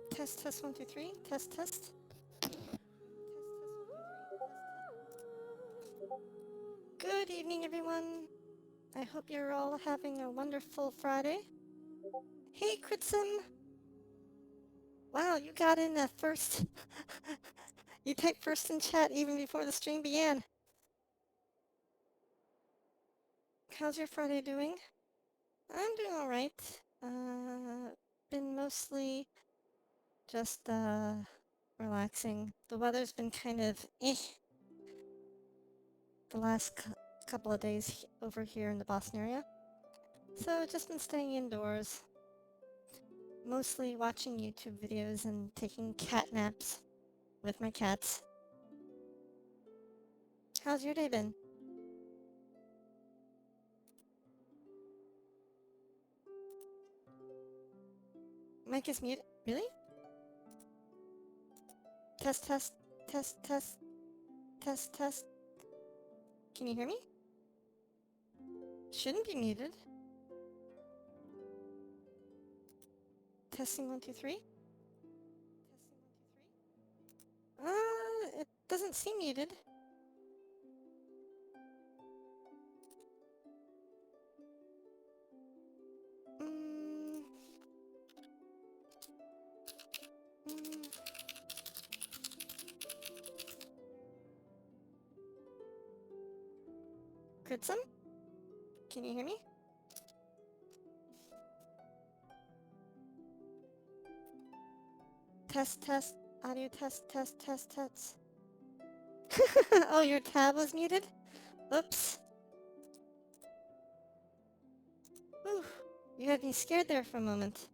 Test, test, 1, 2, 3. Test, test. Good evening, everyone. I hope you're all having a wonderful Friday. Hey, Kritsim. Wow, you got in first. You typed first in chat even before the stream began. How's your Friday doing? I'm doing all right. Been mostly just relaxing. The weather's been kind of the last couple of days over here in the Boston area. So just been staying indoors. Mostly watching YouTube videos and taking cat naps with my cats. How's your day been? Mic is muted. Really? Test, test, test, test, test, test. Can you hear me? Shouldn't be muted. Testing 1, 2, 3. It doesn't seem muted. Mm. Mm. Kritsum? Can you hear me? Test, test, audio test, test, test, test. Oh, your tab was muted? Oops. Whew. You had me scared there for a moment.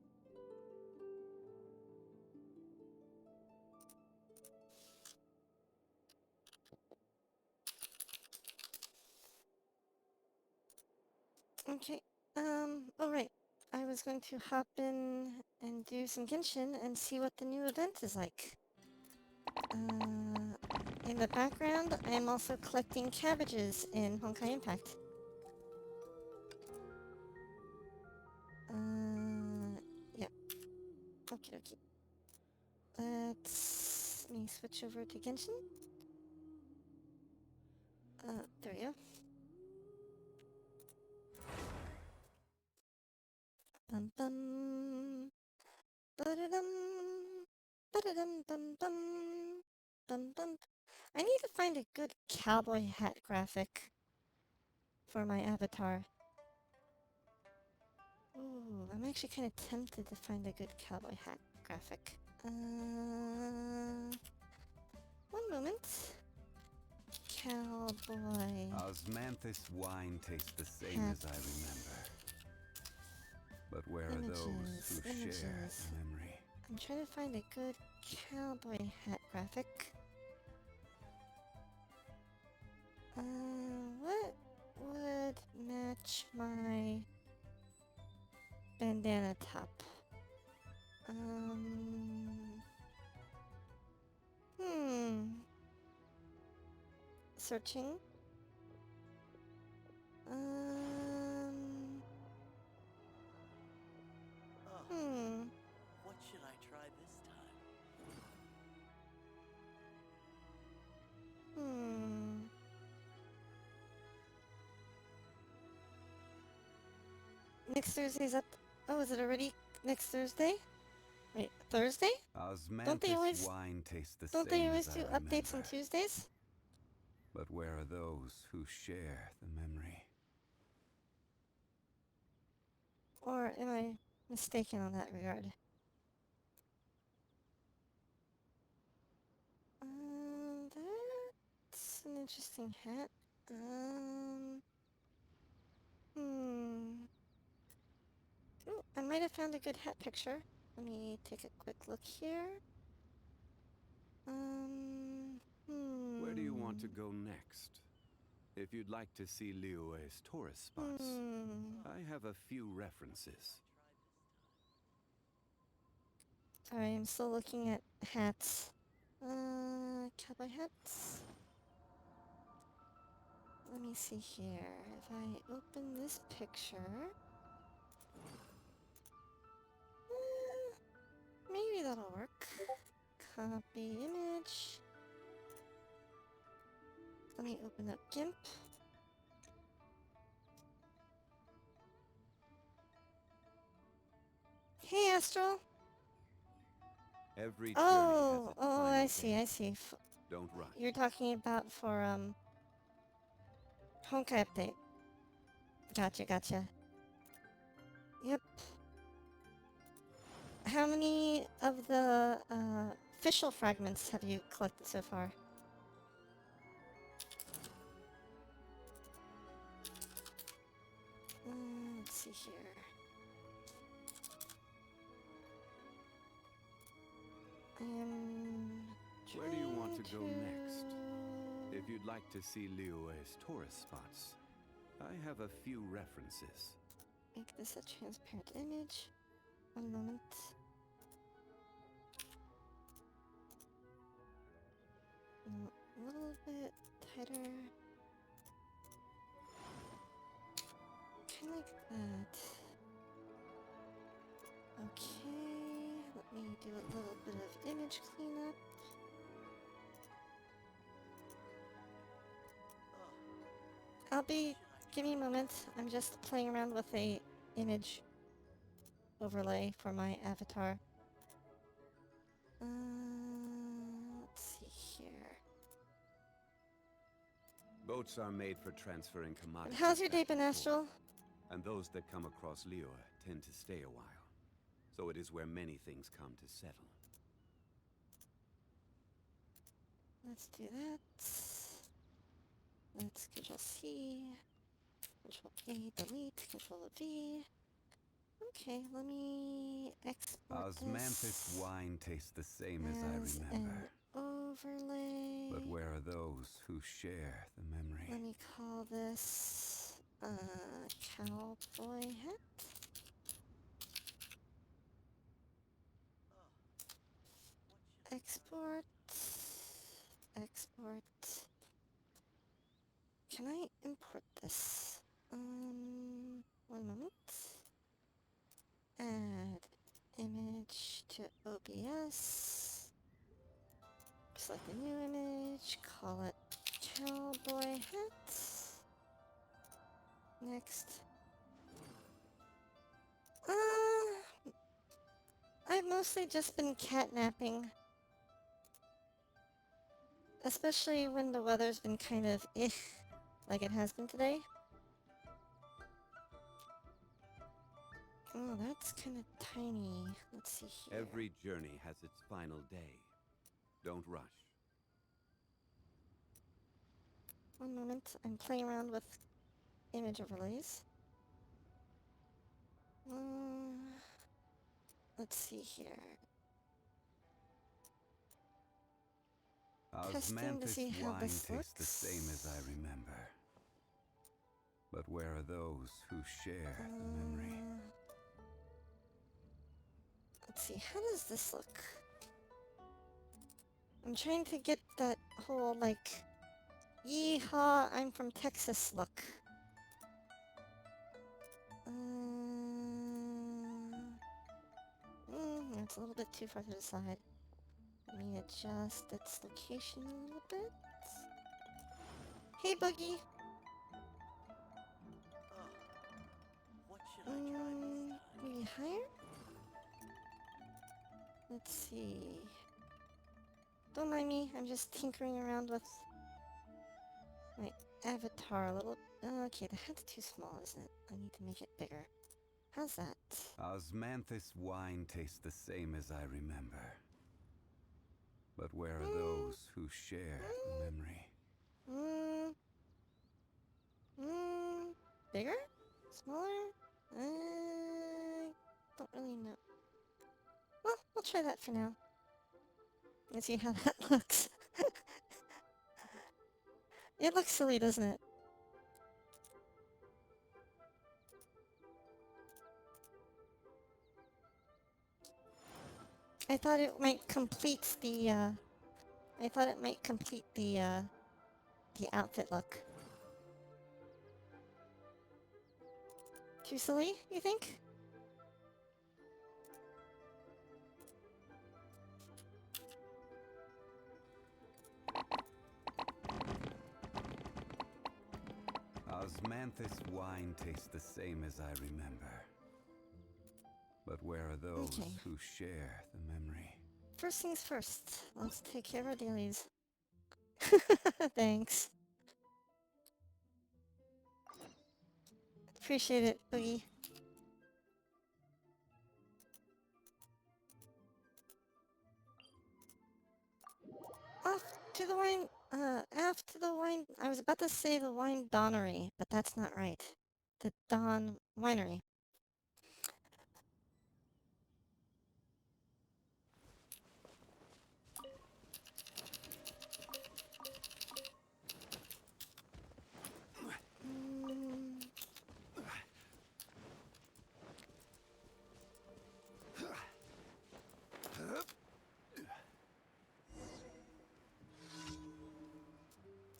Okay, oh right. I was going to hop in and do some Genshin and see what the new event is like. In the background, I am also collecting cabbages in Genshin Impact. Yeah. Okie dokie. Let me switch over to Genshin. There we go. Bum bum. Ba-da-dum. Ba-da-dum bum bum. Bum bum. I need to find a good cowboy hat graphic for my avatar. Ooh, I'm actually kind of tempted to find a good cowboy hat graphic. One moment. Cowboy. Osmanthus wine tastes the same Hat. as I remember. But where Images, are those who images. share the memory? I'm trying to find a good cowboy hat graphic. What would match my bandana top? Searching. What should I try this time? Next Thursday's up. Oh, is it already next Thursday? Wait, Thursday? Osmanthus wine tastes the Don't same they always as do I remember. updates on Tuesdays? But where are those who share the memory? Or am I mistaken on that regard? That's an interesting hat. Ooh, I might have found a good hat picture. Let me take a quick look here. Where do you want to go next? If you'd like to see Liyue's tourist spots, I have a few references. Sorry, I'm still looking at hats. Cowboy hats. Let me see here. If I open this picture... Maybe that'll work. Copy image. Let me open up GIMP. Hey, Astral. Every journey has Oh, its oh, final I see, day. I see. Don't rush. You're talking about for, Honkai update. Gotcha, gotcha. Yep. How many of the, official fragments have you collected so far? Let's see here. I am Where do you want to go trying next? to If you'd like to see Liyue's tourist spots, I have a few references. make this a transparent image. One moment. A little bit tighter. Kind of like that. Okay, let me do a little bit of image cleanup. Give me a moment. I'm just playing around with a image overlay for my avatar. Let's see here. Boats are made for transferring And commodities. how's your day back been, and forth, Astral? And those that come across Liyue tend to stay a while. So it is where many things come to settle. Let's do that. Let's Control C, Control A, delete, Control V. Okay, let me export Osmanthus this wine tastes the same as I as remember. an overlay. But where are those who share the memory? Let me call this cowboy hat. Export. Export. Can I import this? One moment. Add image to OBS. Select a new image. Call it cowboy hat. Next. I've mostly just been catnapping. Especially when the weather's been kind of like it has been today. Oh, that's kind of tiny. Let's see here. Every journey has its final day. Don't rush. One moment, I'm playing around with image overlays. Let's see here. Testing to Osmanthus see how wine this tastes looks. the same as I remember. But where are those who share the memory? Let's see, how does this look? I'm trying to get that whole, like, yeehaw, I'm from Texas look. It's a little bit too far to the side. Let me adjust its location a little bit. Hey, Buggy! What should I try this time? Maybe higher? Let's see. Don't mind me, I'm just tinkering around with my avatar a little. Okay, the head's too small, isn't it? I need to make it bigger. How's that? Osmanthus wine tastes the same as I remember. But where are those who share the memory? Bigger? Smaller? Don't really know. Well, we'll try that for now. Let's see how that looks. It looks silly, doesn't it? I thought it might complete the, the outfit look. Too silly, you think? Osmanthus wine tastes the same as I remember. But where are those who share the memory? First things first. Let's take care of our dailies. Thanks. Appreciate it, Boogie. Off to the wine, aft to the wine. I was about to say the wine donnery, but that's not right. The Don Winery.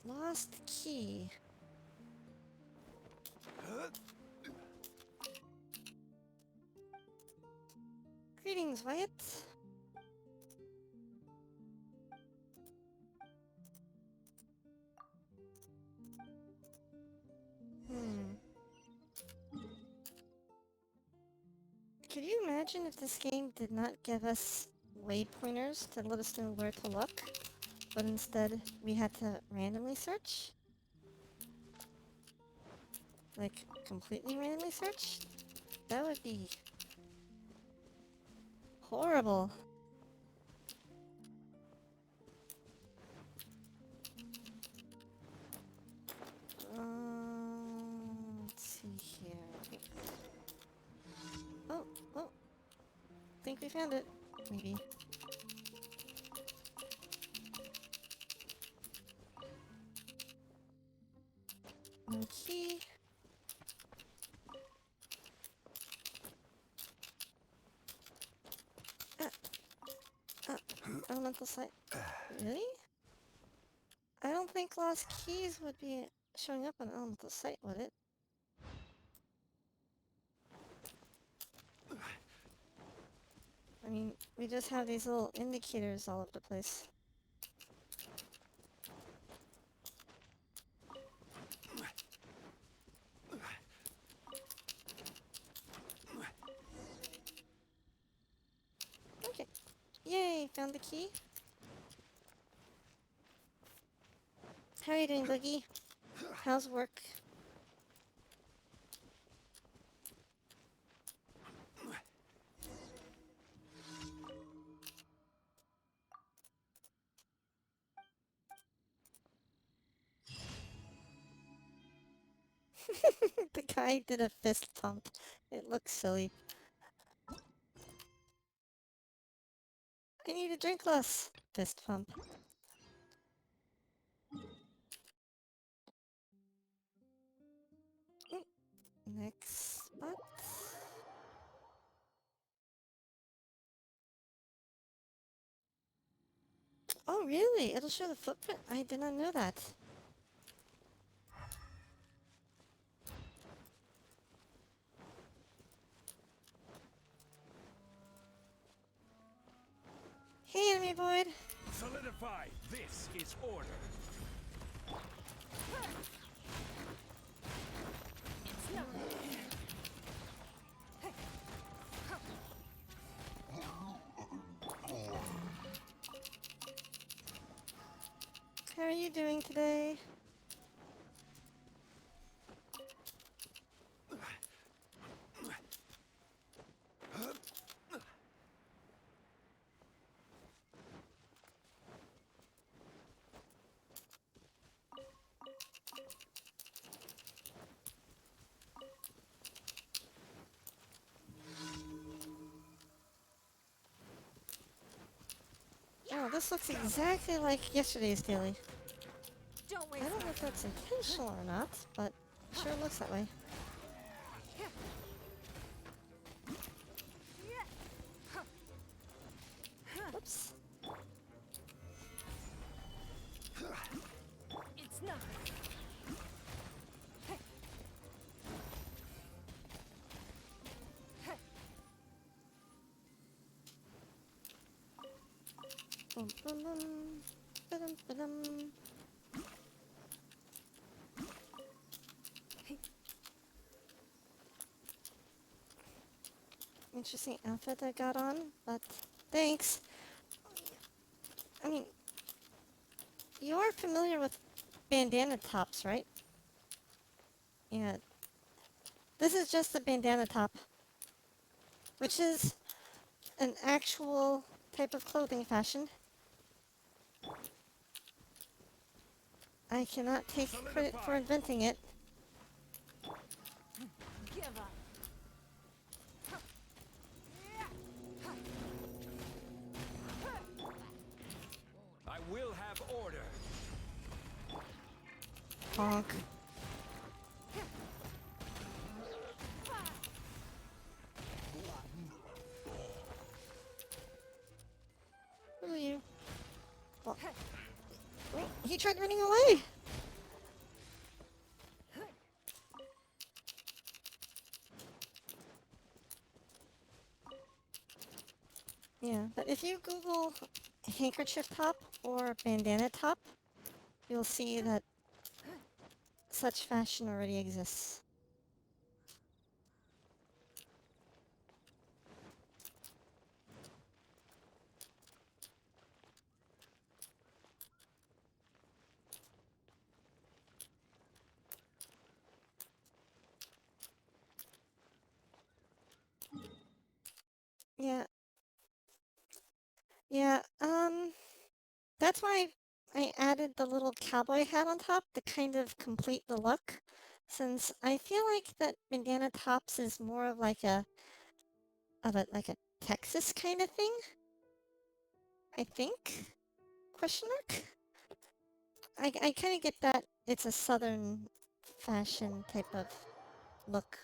Lost key. Greetings, Wyatt. Could you imagine if this game did not give us waypointers to let us know where to look, but instead we had to randomly search? Like, completely randomly search? That would be horrible. Let's see here. Oh. Think we found it. Maybe. No key. Elemental site. Really? I don't think lost keys would be showing up on elemental site, would it? I mean, we just have these little indicators all over the place. Okay. Yay, found the key. How are you doing, Boogie? How's work? The guy did a fist pump. It looks silly. I need to drink less. Fist pump. Next spot. Oh, really? It'll show the footprint? I did not know that. Hey, enemy void. Solidify. This is order. How are you doing today? Oh, this looks exactly like yesterday's daily. I don't know if that's intentional or not, but sure looks that way. Whoops. It's not. Bum, bum, bum. Ba-dum, ba-dum. interesting outfit I got on, but thanks. I mean, you're familiar with bandana tops, right? Yeah. This is just a bandana top, which is an actual type of clothing fashion. I cannot take credit for inventing it. Give up. I will have order. Honk. Who are you? Oh. Wait, he tried running away! Yeah, but if you Google handkerchief top or bandana top, you'll see that such fashion already exists. Yeah. Yeah, that's why I added the little cowboy hat on top to kind of complete the look, since I feel like that bandana tops is more of like a Texas kind of thing. I think? Question mark? I kind of get that it's a southern fashion type of look.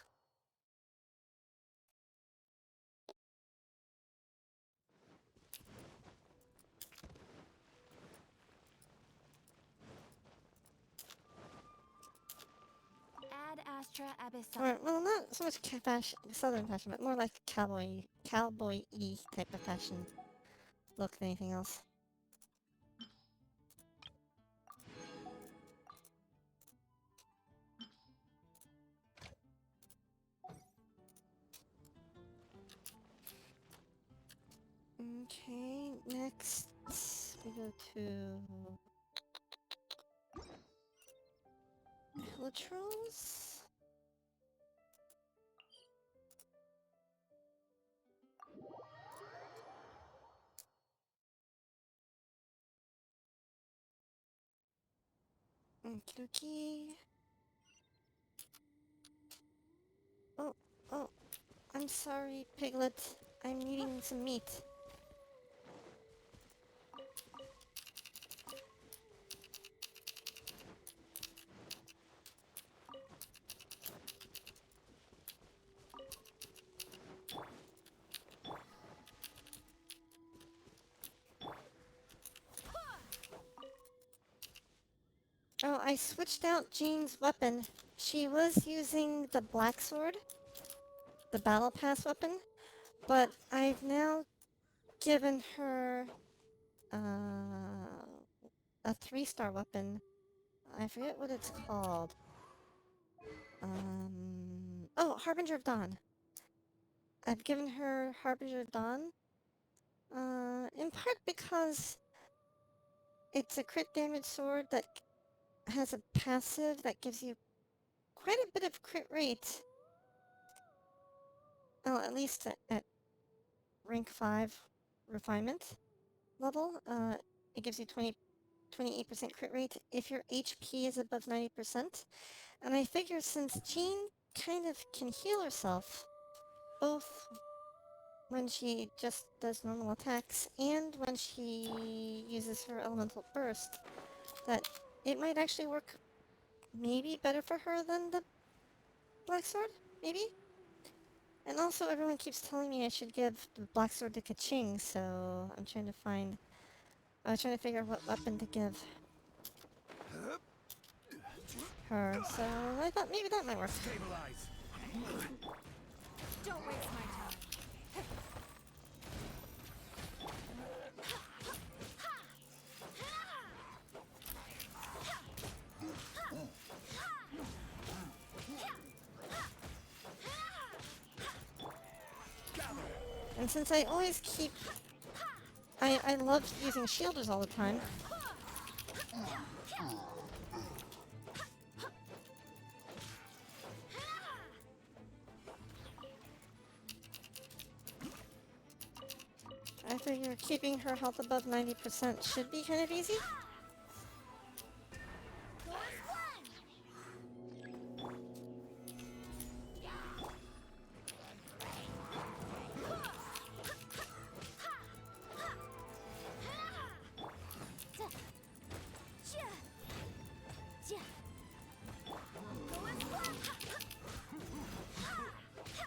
Ad Astra Abyssal. Or, well, not so much fashion, southern fashion, but more like cowboy-y type of fashion look than anything else. Okay, next we go to Helitrons. Okie. Oh, oh, I'm sorry, Piglet. I'm eating some meat. Oh, I switched out Jean's weapon. She was using the black sword, the battle pass weapon, but I've now given her a 3-star weapon. I forget what it's called. Oh, Harbinger of Dawn. I've given her Harbinger of Dawn, in part because it's a crit damage sword that has a passive that gives you quite a bit of crit rate. Well, at least at rank 5 refinement level. It gives you 28% crit rate if your HP is above 90%. And I figure since Jean kind of can heal herself, both when she just does normal attacks and when she uses her elemental burst, that it might actually work maybe better for her than the black sword, maybe? And also everyone keeps telling me I should give the black sword to Kaching, so I'm trying to find... I was trying to figure out what weapon to give her, so I thought maybe that might work. Stabilize. Don't waste my time. Gather. And since I always keep... I love using shielders all the time. I figure keeping her health above 90% should be kind of easy.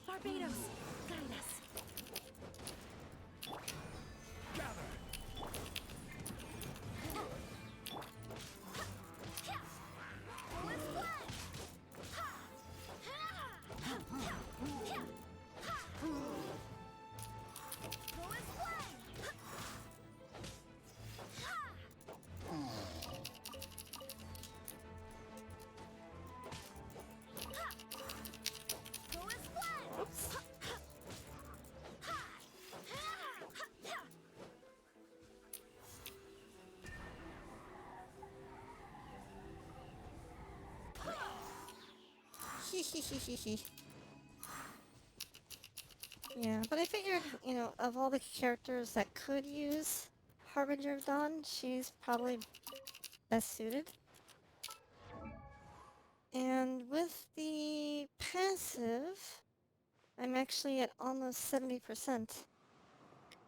Barbados, guide us. Yeah, but I figured, you know, of all the characters that could use Harbinger of Dawn, she's probably best suited. And with the passive, I'm actually at almost 70%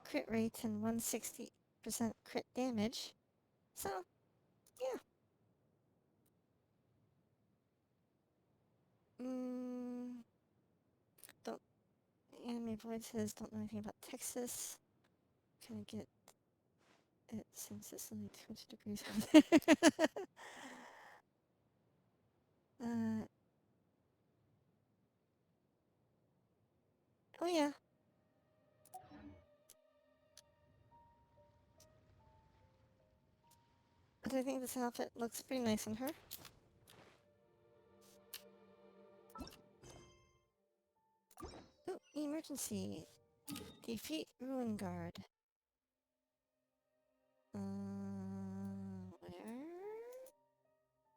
crit rate and 160% crit damage. So, yeah. Don't... Anime Void says, don't know anything about Texas. Can I get it since it's only 20 degrees out there? Oh yeah. But I think this outfit looks pretty nice on her. Ooh, emergency. Defeat Ruin Guard. Where?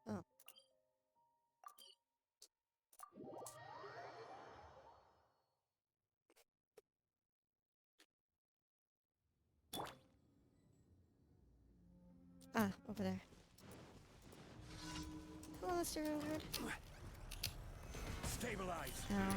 Oh. Ah, over there. Hello, Mr. Ruin Guard. Stabilize. Ow.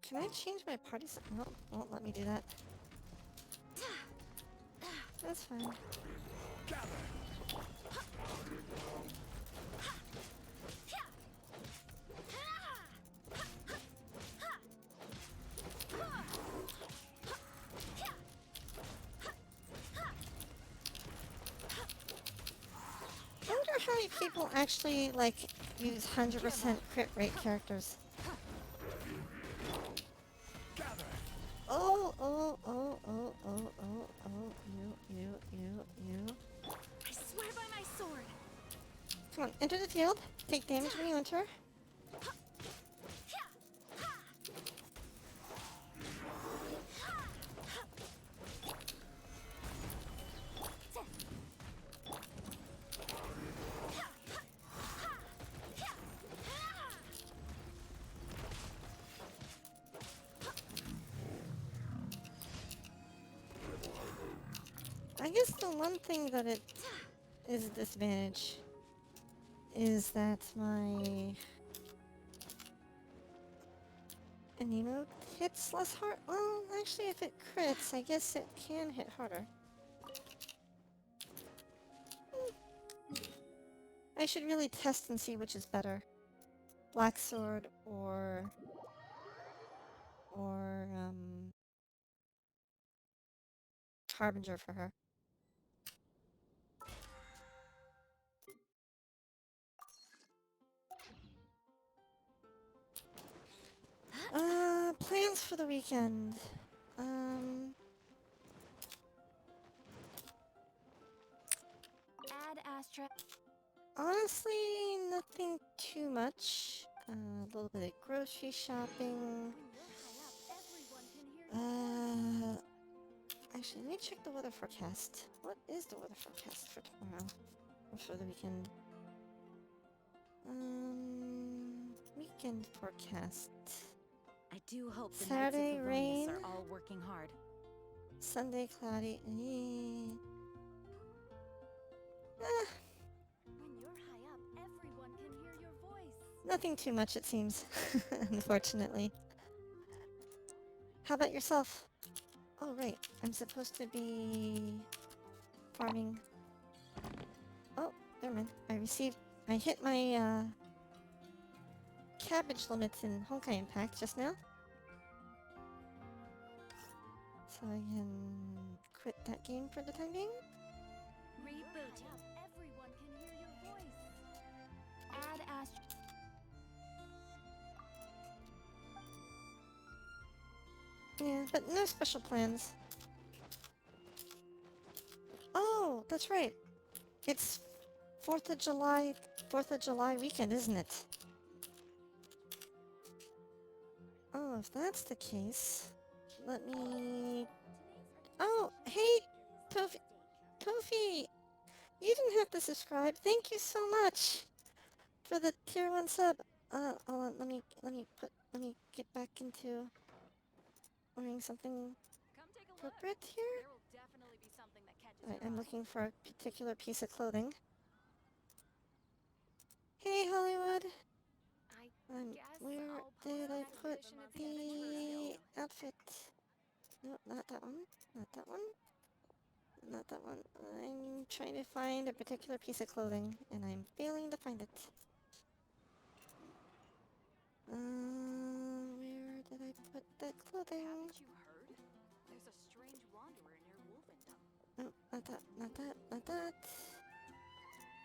Can I change my party? No, won't let me do that. That's fine. I wonder how many people actually, like, use 100% crit rate characters. Oh, oh, oh, oh, oh, oh, oh, you. I swear by my sword. Come on, enter the field. Take damage when you enter. I guess the one thing that it is a disadvantage is that my Anemo hits less hard. Well, actually, if it crits, I guess it can hit harder. I should really test and see which is better. Black Sword or Harbinger for her. Plans for the weekend. Actually, nothing too much. A little bit of grocery shopping. Actually, let me check the weather forecast. What is the weather forecast for tomorrow? Or for the weekend? Weekend forecast. I do hope the Saturday, Knights of rain. Favonius are all working hard. Sunday, cloudy. When you're high up, everyone can hear your voice. Nothing too much, it seems. Unfortunately. How about yourself? Oh, right. I'm supposed to be farming. Oh, never mind. I hit my, cabbage limits in Honkai Impact just now. So I can quit that game for the time being. Reboot. Everyone can hear your voice. Add Yeah, but no special plans. Oh, that's right. It's 4th of July weekend, isn't it? Oh, if that's the case, let me... Oh, hey, Tofi! You didn't have to subscribe. Thank you so much for the tier 1 sub. Hold on, let me get back into wearing something appropriate here. There will definitely be something that catches Alright, your I'm eye. looking for a particular piece of clothing. Hey, Hollywood! Where did I put the outfit? No, not that one. Not that one. Not that one. I'm trying to find a particular piece of clothing, and I'm failing to find it. Where did I put that clothing? Haven't you heard? There's a strange wanderer near Wolfendom. No, not that, not that, not that.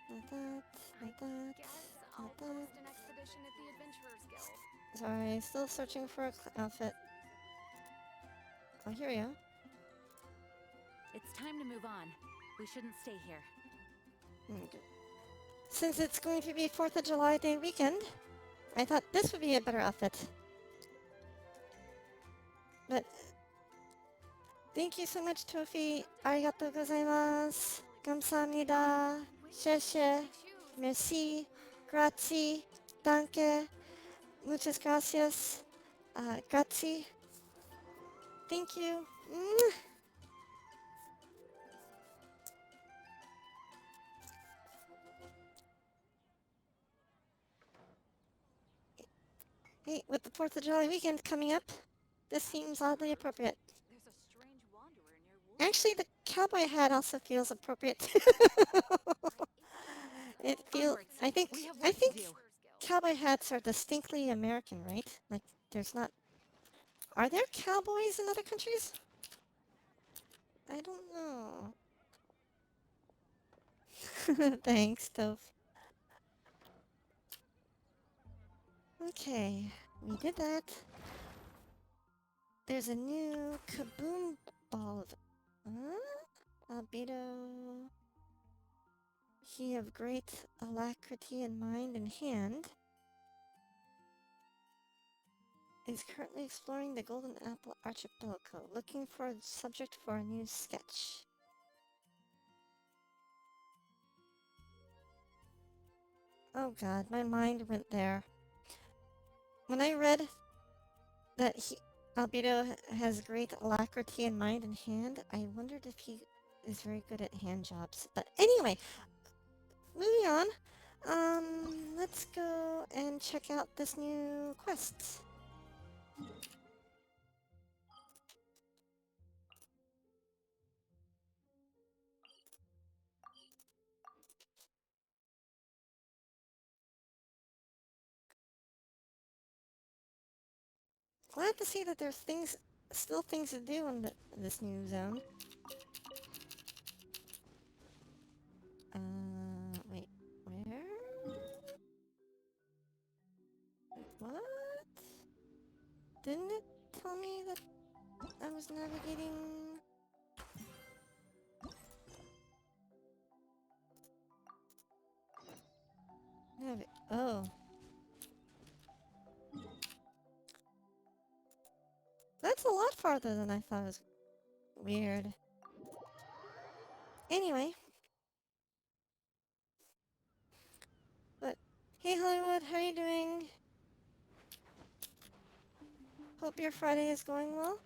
Not that, not that, not that. An expedition at the Adventurers Guild. Sorry, still searching for a outfit. Oh, here we go. It's time to move on. We shouldn't stay here. Okay. Since it's going to be 4th of July Day weekend, I thought this would be a better outfit. But thank you so much, Tofi. Arigatou gozaimasu. Kamsahamnida. Sheshe. Merci. Grazie. Danke. Muchas gracias. Grazie. Thank you. Hey, with the 4th of July weekend coming up, this seems oddly appropriate. There's a strange wanderer near Wolfendom. Actually, the cowboy hat also feels appropriate. It feels. I think cowboy hats are distinctly American, right? Like, there's not. Are there cowboys in other countries? I don't know. Thanks, Toph. Okay, we did that. There's a new Kaboomball. Albedo. He of great alacrity in mind and hand is currently exploring the Golden Apple Archipelago, looking for a subject for a new sketch. Oh god, my mind went there. When I read that Albedo has great alacrity in mind and hand, I wondered if he is very good at hand jobs. But anyway, moving on. Let's go and check out this new quest. Glad to see that there's still things to do in this new zone. Wait, where? What? Didn't it tell me that I was navigating? Oh. That's a lot farther than I thought it was. Weird. Anyway. But, hey Hollywood, how are you doing? Hope your Friday is going well.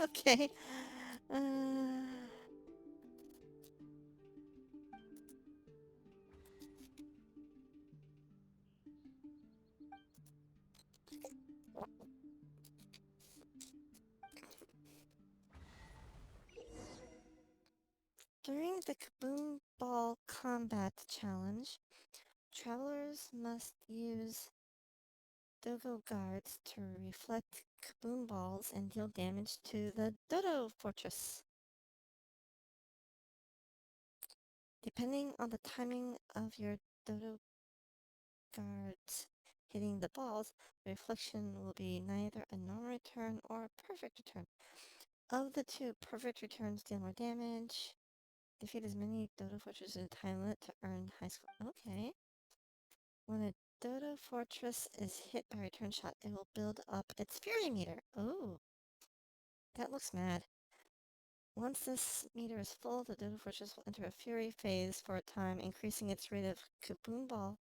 Okay. Uh... During the Kaboomball Kombat challenge, travelers must use Dogo guards to reflect Kaboom balls and deal damage to the Dodo Fortress. Depending on the timing of your Dodo guards hitting the balls, the reflection will be neither a normal return or a perfect return. Of the two, perfect returns deal more damage. Defeat as many Dodo Fortresses in a time limit to earn high score. Okay. When a Dodo Fortress is hit by a return shot, it will build up its Fury meter. Oh, that looks mad. Once this meter is full, the Dodo Fortress will enter a Fury phase for a time, increasing its rate of Kaboom Ball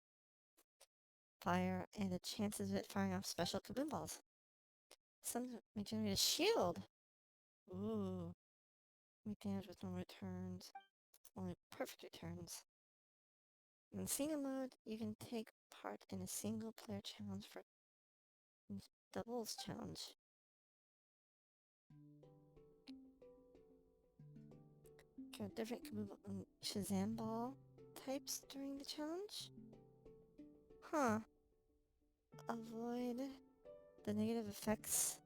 fire and the chances of it firing off special Kaboom Balls. Some may generate a shield. Ooh. Make damage with normal returns. Only perfect returns. In single mode, you can take part in a single player challenge for doubles challenge. There are different Shazam Ball types during the challenge. Huh. Avoid the negative effects.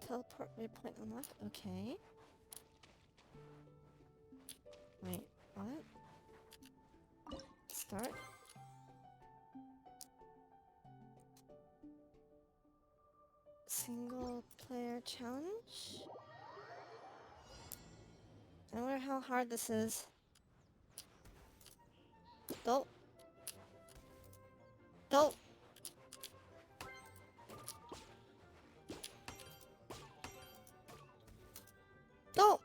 Teleport waypoint unlocked. Okay. Wait, what? Start? Single player challenge? I wonder how hard this is. Don't. Don't. Don't.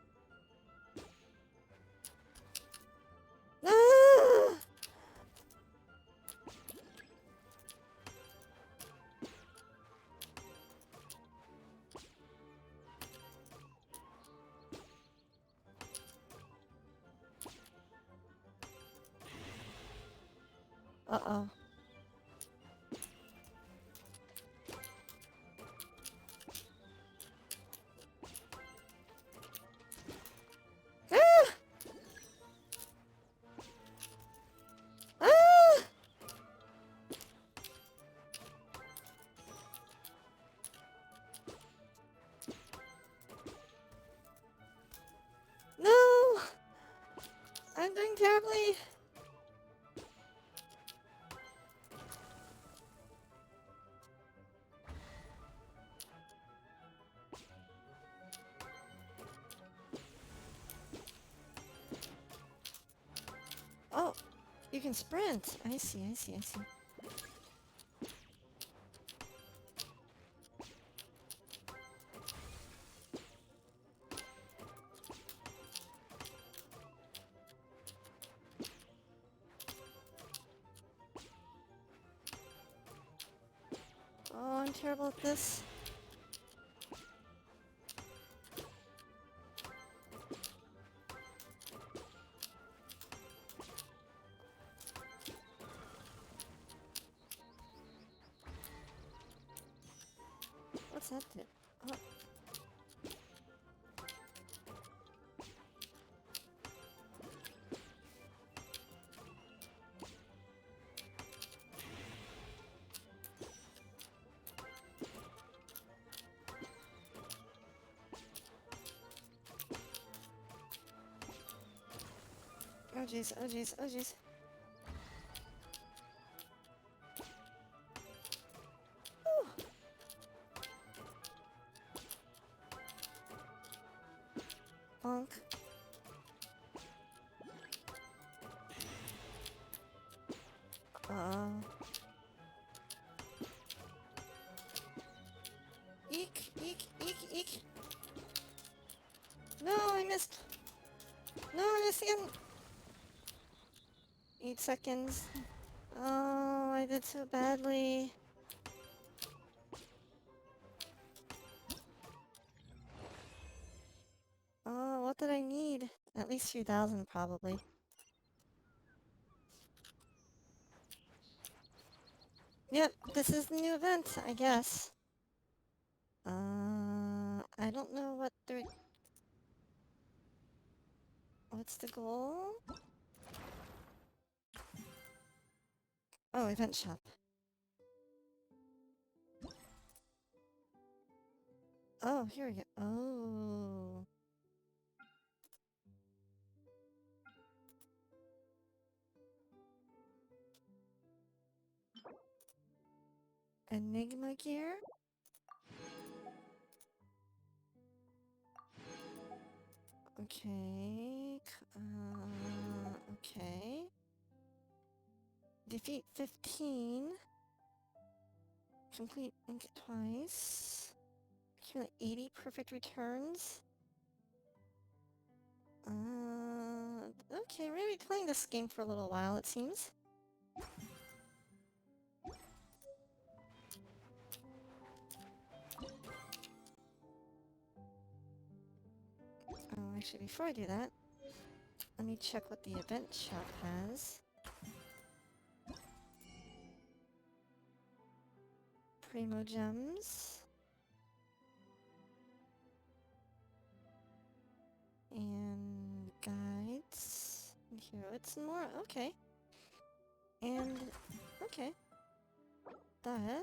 Ah! Uh-oh. Ah! Ah! No! I'm doing terribly. Oh, you can sprint. I see, I see, I see. Oh, I'm terrible at this. What's that do? Oh. Oh jeez, oh jeez, oh jeez. Whew. Bonk. Eek, eek, eek, eek. No, I missed. No, I missed again. 8 seconds. Oh, I did so badly. Oh, what did I need? At least 2,000 probably. Yep, this is the new event, I guess. I don't know what they're... What's the goal? Oh, event shop. Oh, here we go. Oh. Enigma gear? Okay. Okay. Defeat 15. Complete ink twice. Accumulate 80 perfect returns. Okay, we're gonna be playing this game for a little while, it seems. Oh, actually, before I do that, let me check what the event shop has. Primo gems. And guides. And heroics and more. Okay. And, okay. That.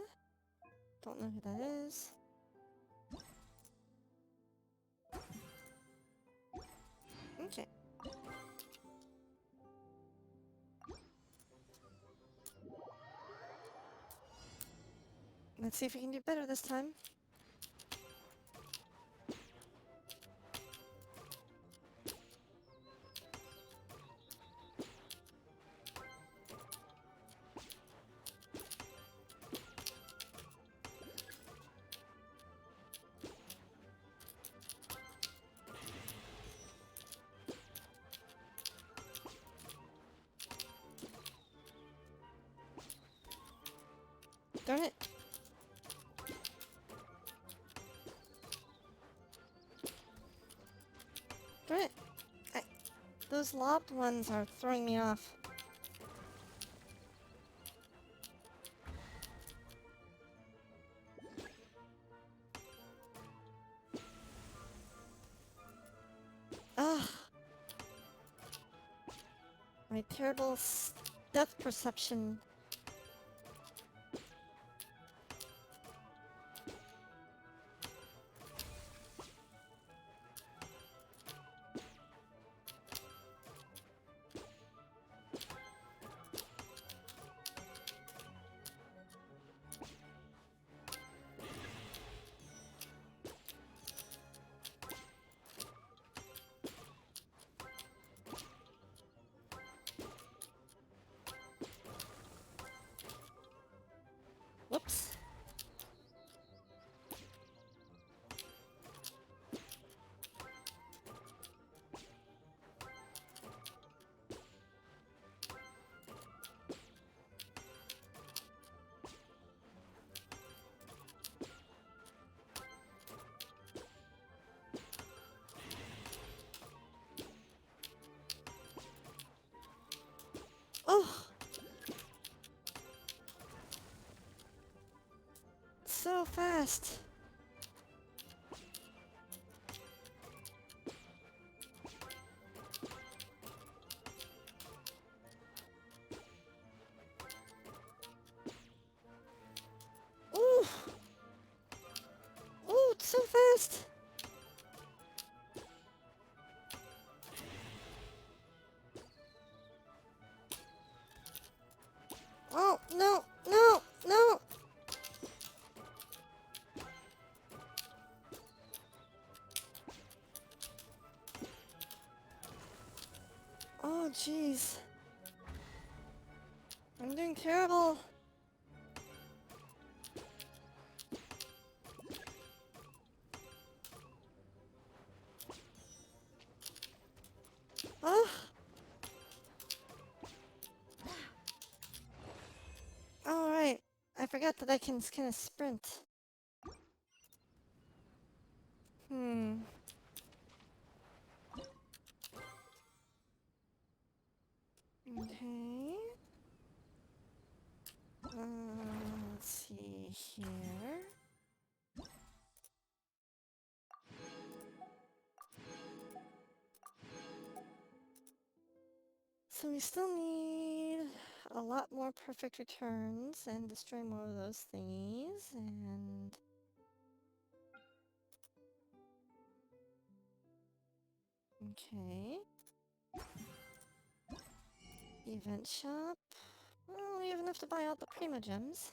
Don't know who that is. Okay. Let's see if we can do better this time. Darn it. Darn it. Those lobbed ones are throwing me off. Ugh. My terrible depth perception. Whoops. Oh! So fast! Ooh! Ooh, it's so fast! jeez. I'm doing terrible. Oh. All right. I forgot that I can kind of sprint. Okay. Let's see here. So we still need a lot more perfect returns and destroy more of those thingies, and... Okay. Event shop. Well, we have enough to buy all the Primo Gems.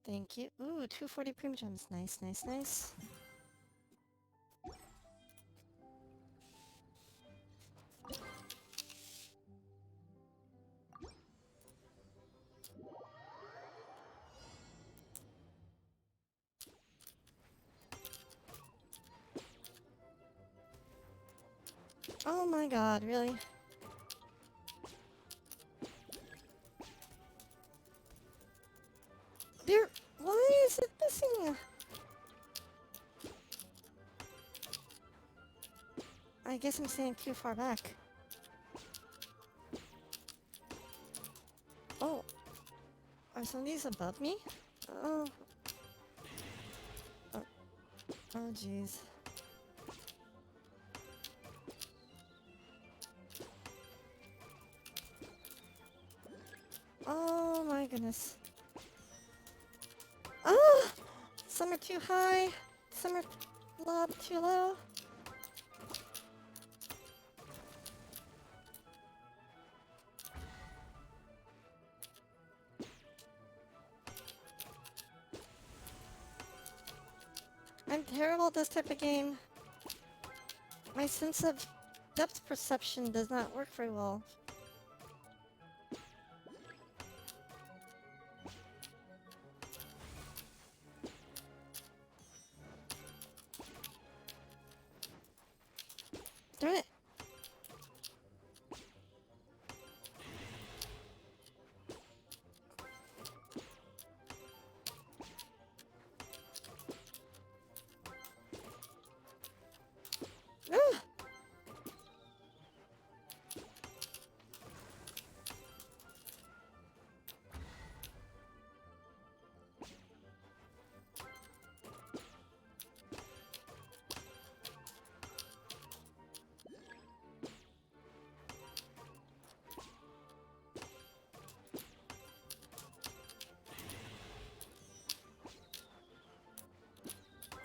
Thank you. Ooh, 240 Primo Gems. Nice, nice, nice. Oh my god, really? There... Why is it missing? I guess I'm staying too far back. Oh. Are some of these above me? Oh. Oh, oh jeez. Oh my goodness. Oh! Some are too high, some are too low. I'm terrible at this type of game. My sense of depth perception does not work very well. Darn it. Ah!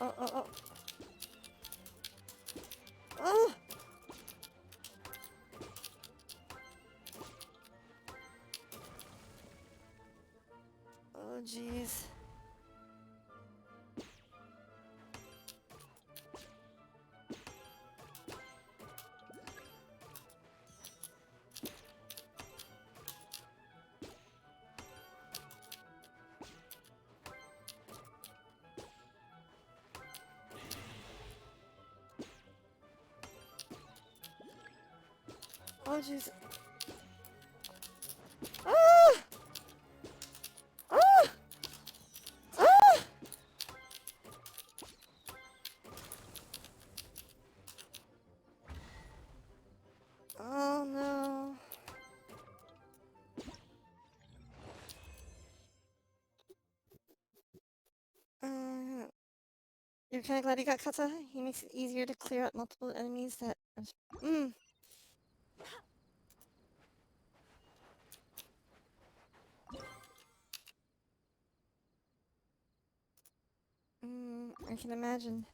Oh, oh, oh. Oh! Oh, jeez. Oh, jeez. Ah! Ah! Ah! Oh, no. You're kind of glad you got Kata? He makes it easier to clear out multiple enemies that... I can imagine.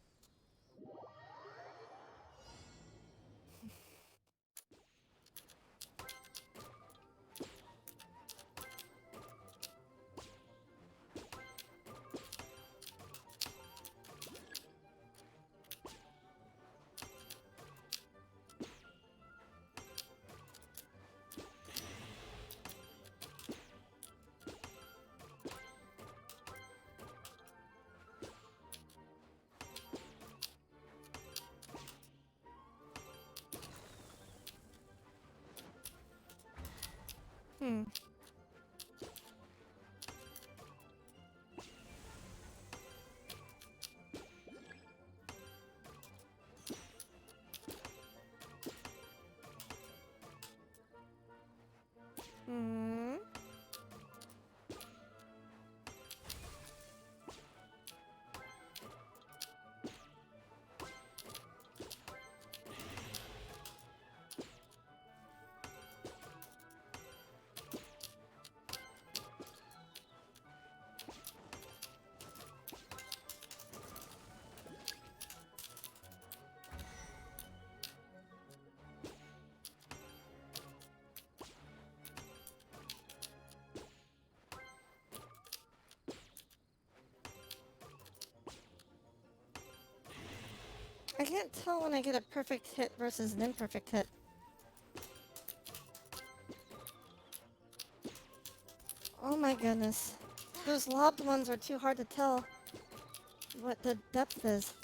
Hmm. Hmm. I can't tell when I get a perfect hit versus an imperfect hit. Oh my goodness. Those lobbed ones are too hard to tell what the depth is.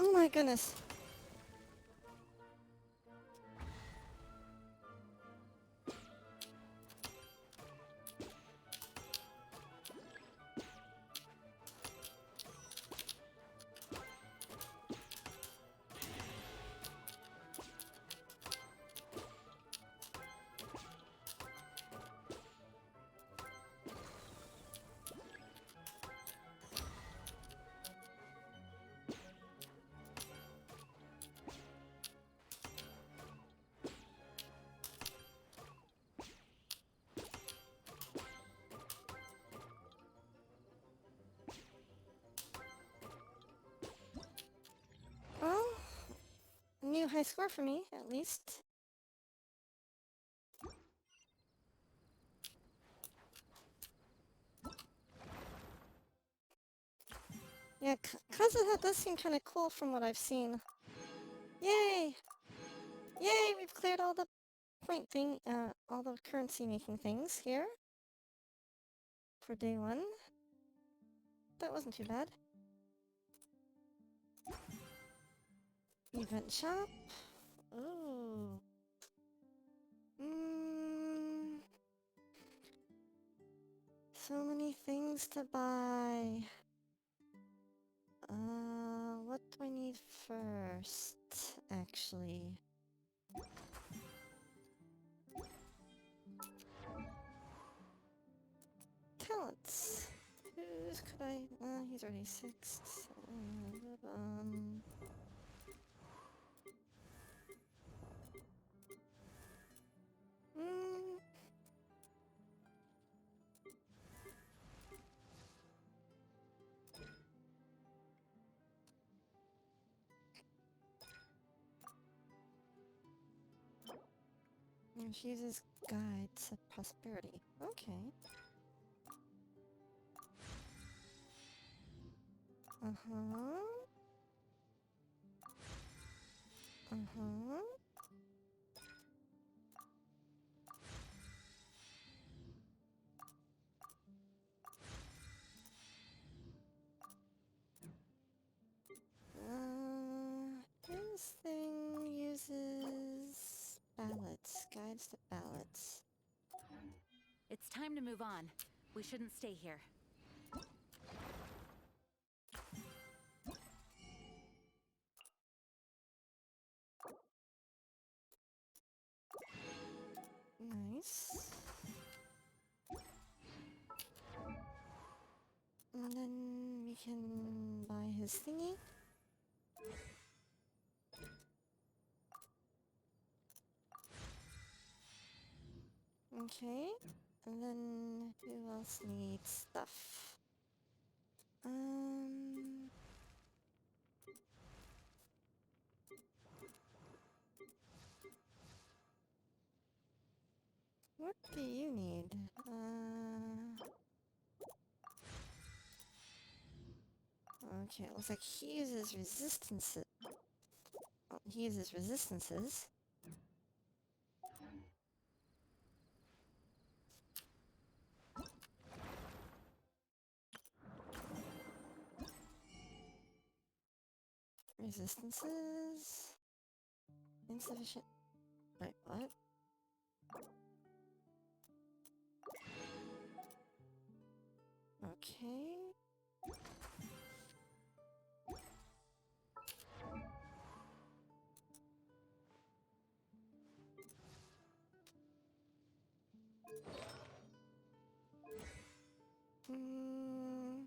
Oh my goodness. Well, a new high score for me, at least. Yeah, that does seem kind of cool from what I've seen. Yay! Yay, we've cleared all the all the currency making things here. For day 1. That wasn't too bad. Event shop. Ooh. Mmm. So many things to buy. What do I need first, actually? Talents. Whose could I... he's already 6. Hmm. She uses guides of prosperity. Okay. Uh-huh. Uh-huh. This thing uses ballots. Guides to ballots. It's time to move on. We shouldn't stay here. Nice. And then we can buy his thingy. Okay. And then who else needs stuff? What do you need? Okay, looks like he uses resistances. Oh, he uses resistances. Resistances. Insufficient. Wait, what? Okay. Hmm.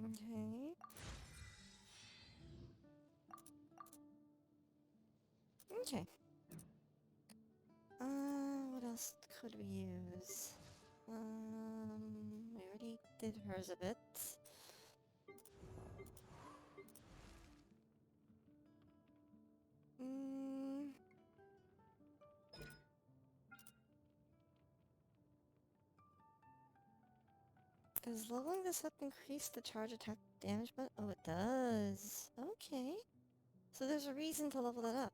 Okay. Okay. What else could we use? We already did hers a bit. Hmm. Does leveling this up increase the charge attack damage? But oh, it does. Okay. So there's a reason to level that up.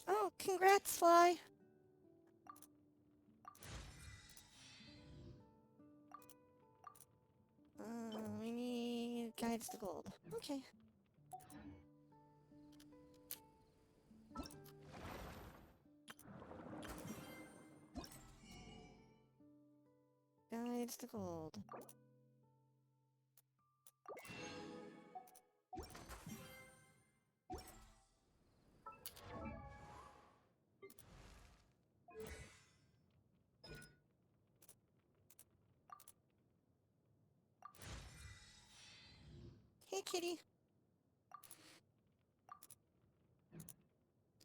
Oh, congrats, Fly! We need guides to gold. Okay. Guides to gold. Hey, kitty.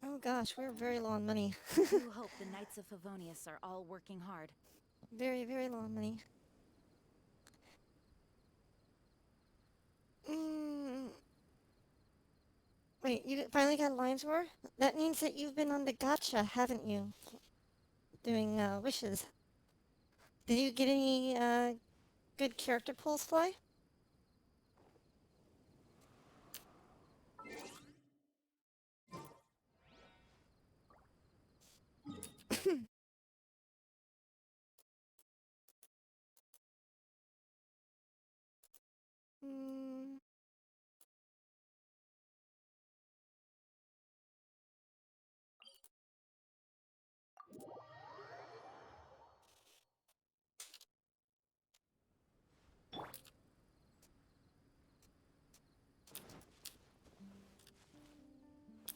Oh gosh, we're very low on money. I do hope the Knights of Favonius are all working hard. Very, very low on money. Wait, you finally got Lion's Roar? That means that you've been on the gacha, haven't you? Doing, wishes. Did you get any, good character pulls, Fly? Hmm.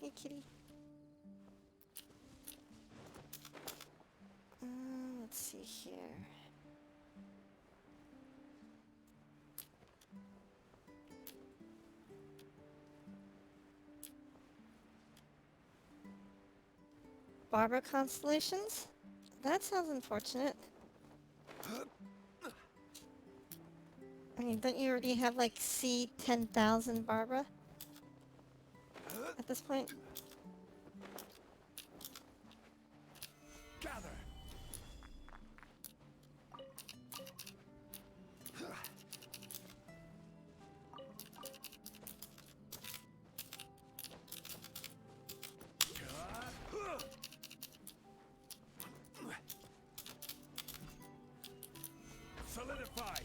Hey, kitty. Let's see here. Barbara constellations? That sounds unfortunate. I mean, don't you already have, like, C10,000 Barbara? At this point? Gather. Solidify.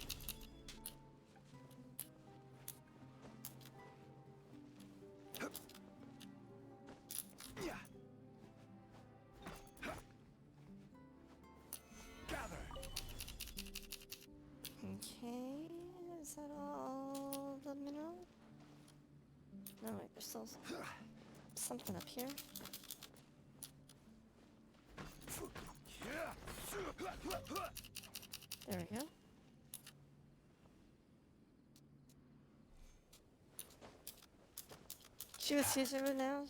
Gather. Okay, is that all the mineral? No, wait, there's still something up here. There we go. She was Caesar now?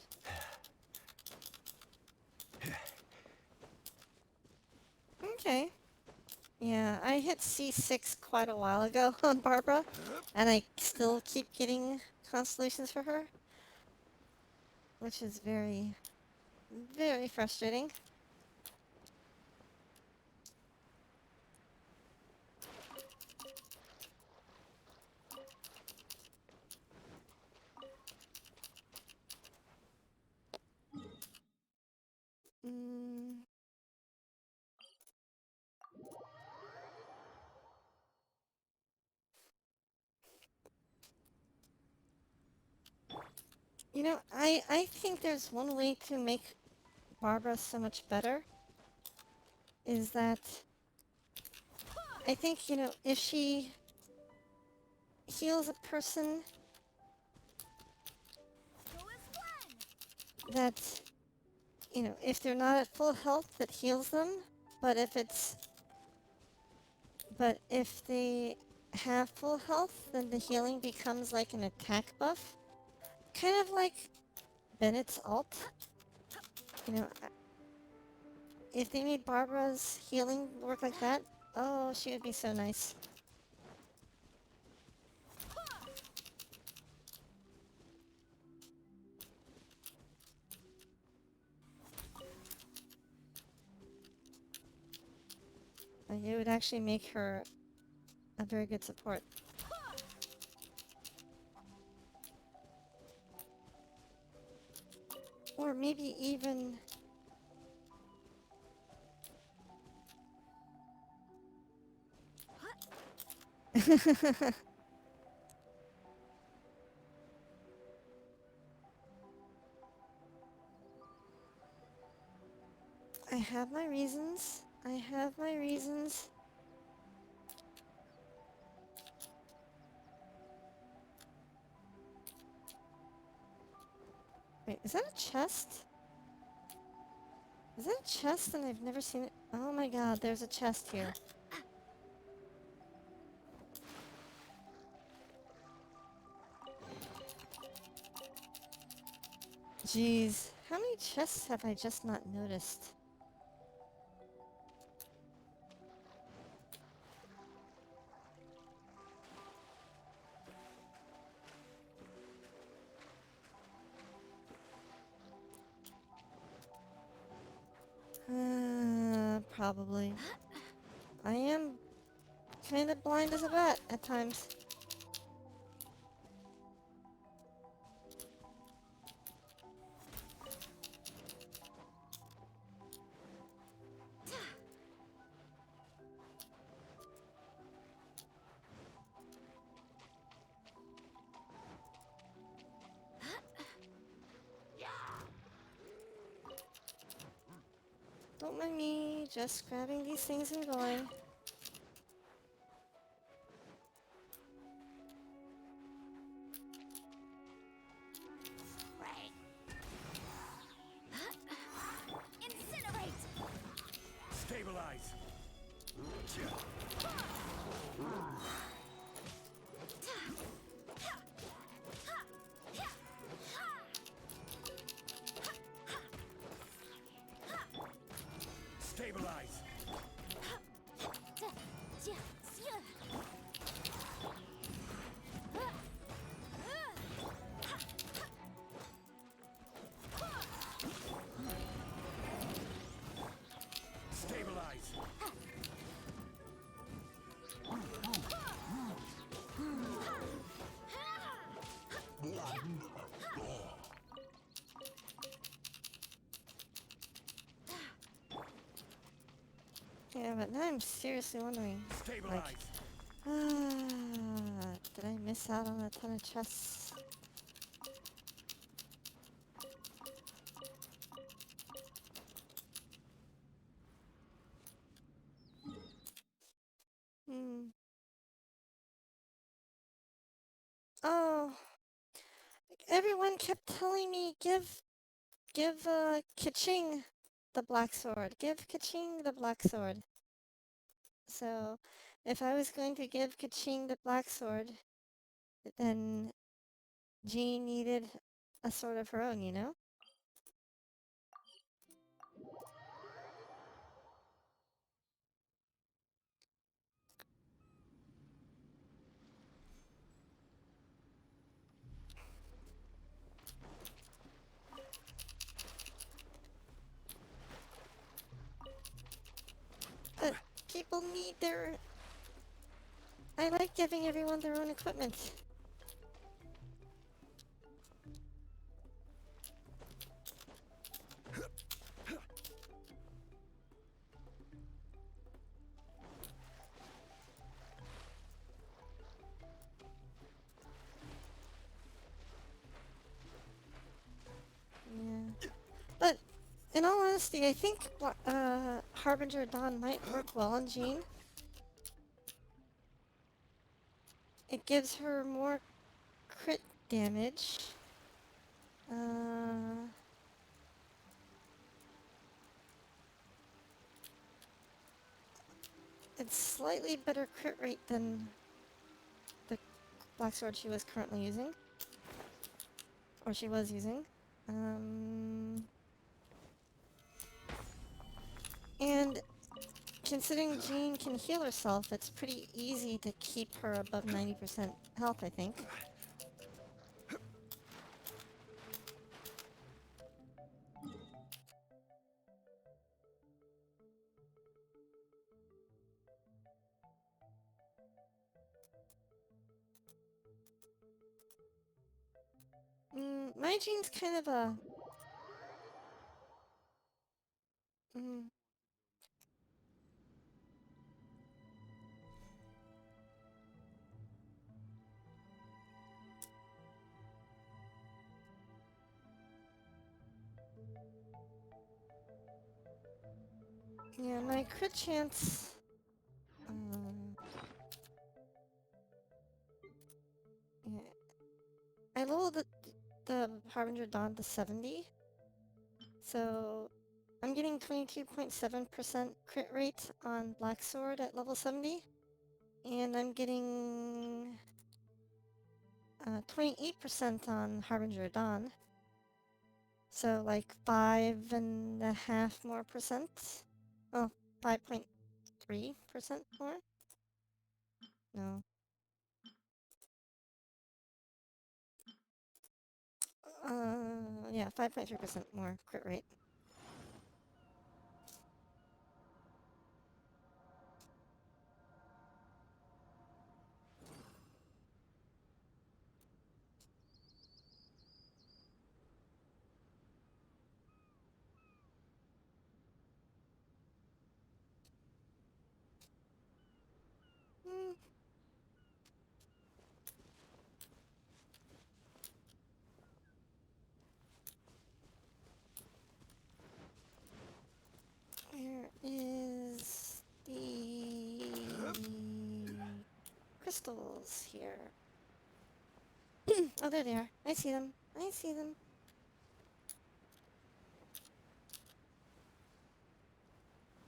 Okay. Yeah, I hit C6 quite a while ago on Barbara, and I still keep getting constellations for her, which is very, very frustrating. Mm. You know, I think there's one way to make Barbara so much better, is that I think, you know, if she heals a person that, you know, if they're not at full health, that heals them, but if they have full health, then the healing becomes like an attack buff. Kind of like Bennett's ult. You know, if they made Barbara's healing work like that, oh, she would be so nice. It would actually make her a very good support. Or maybe even... I have my reasons. I have my reasons. Wait, is that a chest? Is that a chest and I've never seen it? Oh my god, there's a chest here. Jeez, how many chests have I just not noticed? Probably. I am kind of blind as a bat at times. Don't mind me, just grabbing these things and going. Stabilize. Stabilize. Stabilize. Yeah, but now I'm seriously wondering, Stabilize. like, did I miss out on a ton of chests? Hmm. Oh, everyone kept telling me give Kaching the black sword. Give Kaching the black sword. So, if I was going to give Kaching the black sword, then Jean needed a sword of her own, you know? But people need their... I like giving everyone their own equipment. Yeah. But, in all honesty, I think Harbinger Dawn might work well on Jean. It gives her more crit damage. It's slightly better crit rate than the black sword she was currently using. Or she was using. And considering Jean can heal herself, it's pretty easy to keep her above 90% health, I think. My Jean's kind of a... yeah, my crit chance... yeah. I leveled the Harbinger Dawn to 70. So I'm getting 22.7% crit rate on Black Sword at level 70. And I'm getting 28% on Harbinger Dawn. So like 5.5% more. Oh, 5.3% more? No. Yeah, 5.3% more crit rate. Where is the crystals here? Oh, there they are. I see them. I see them.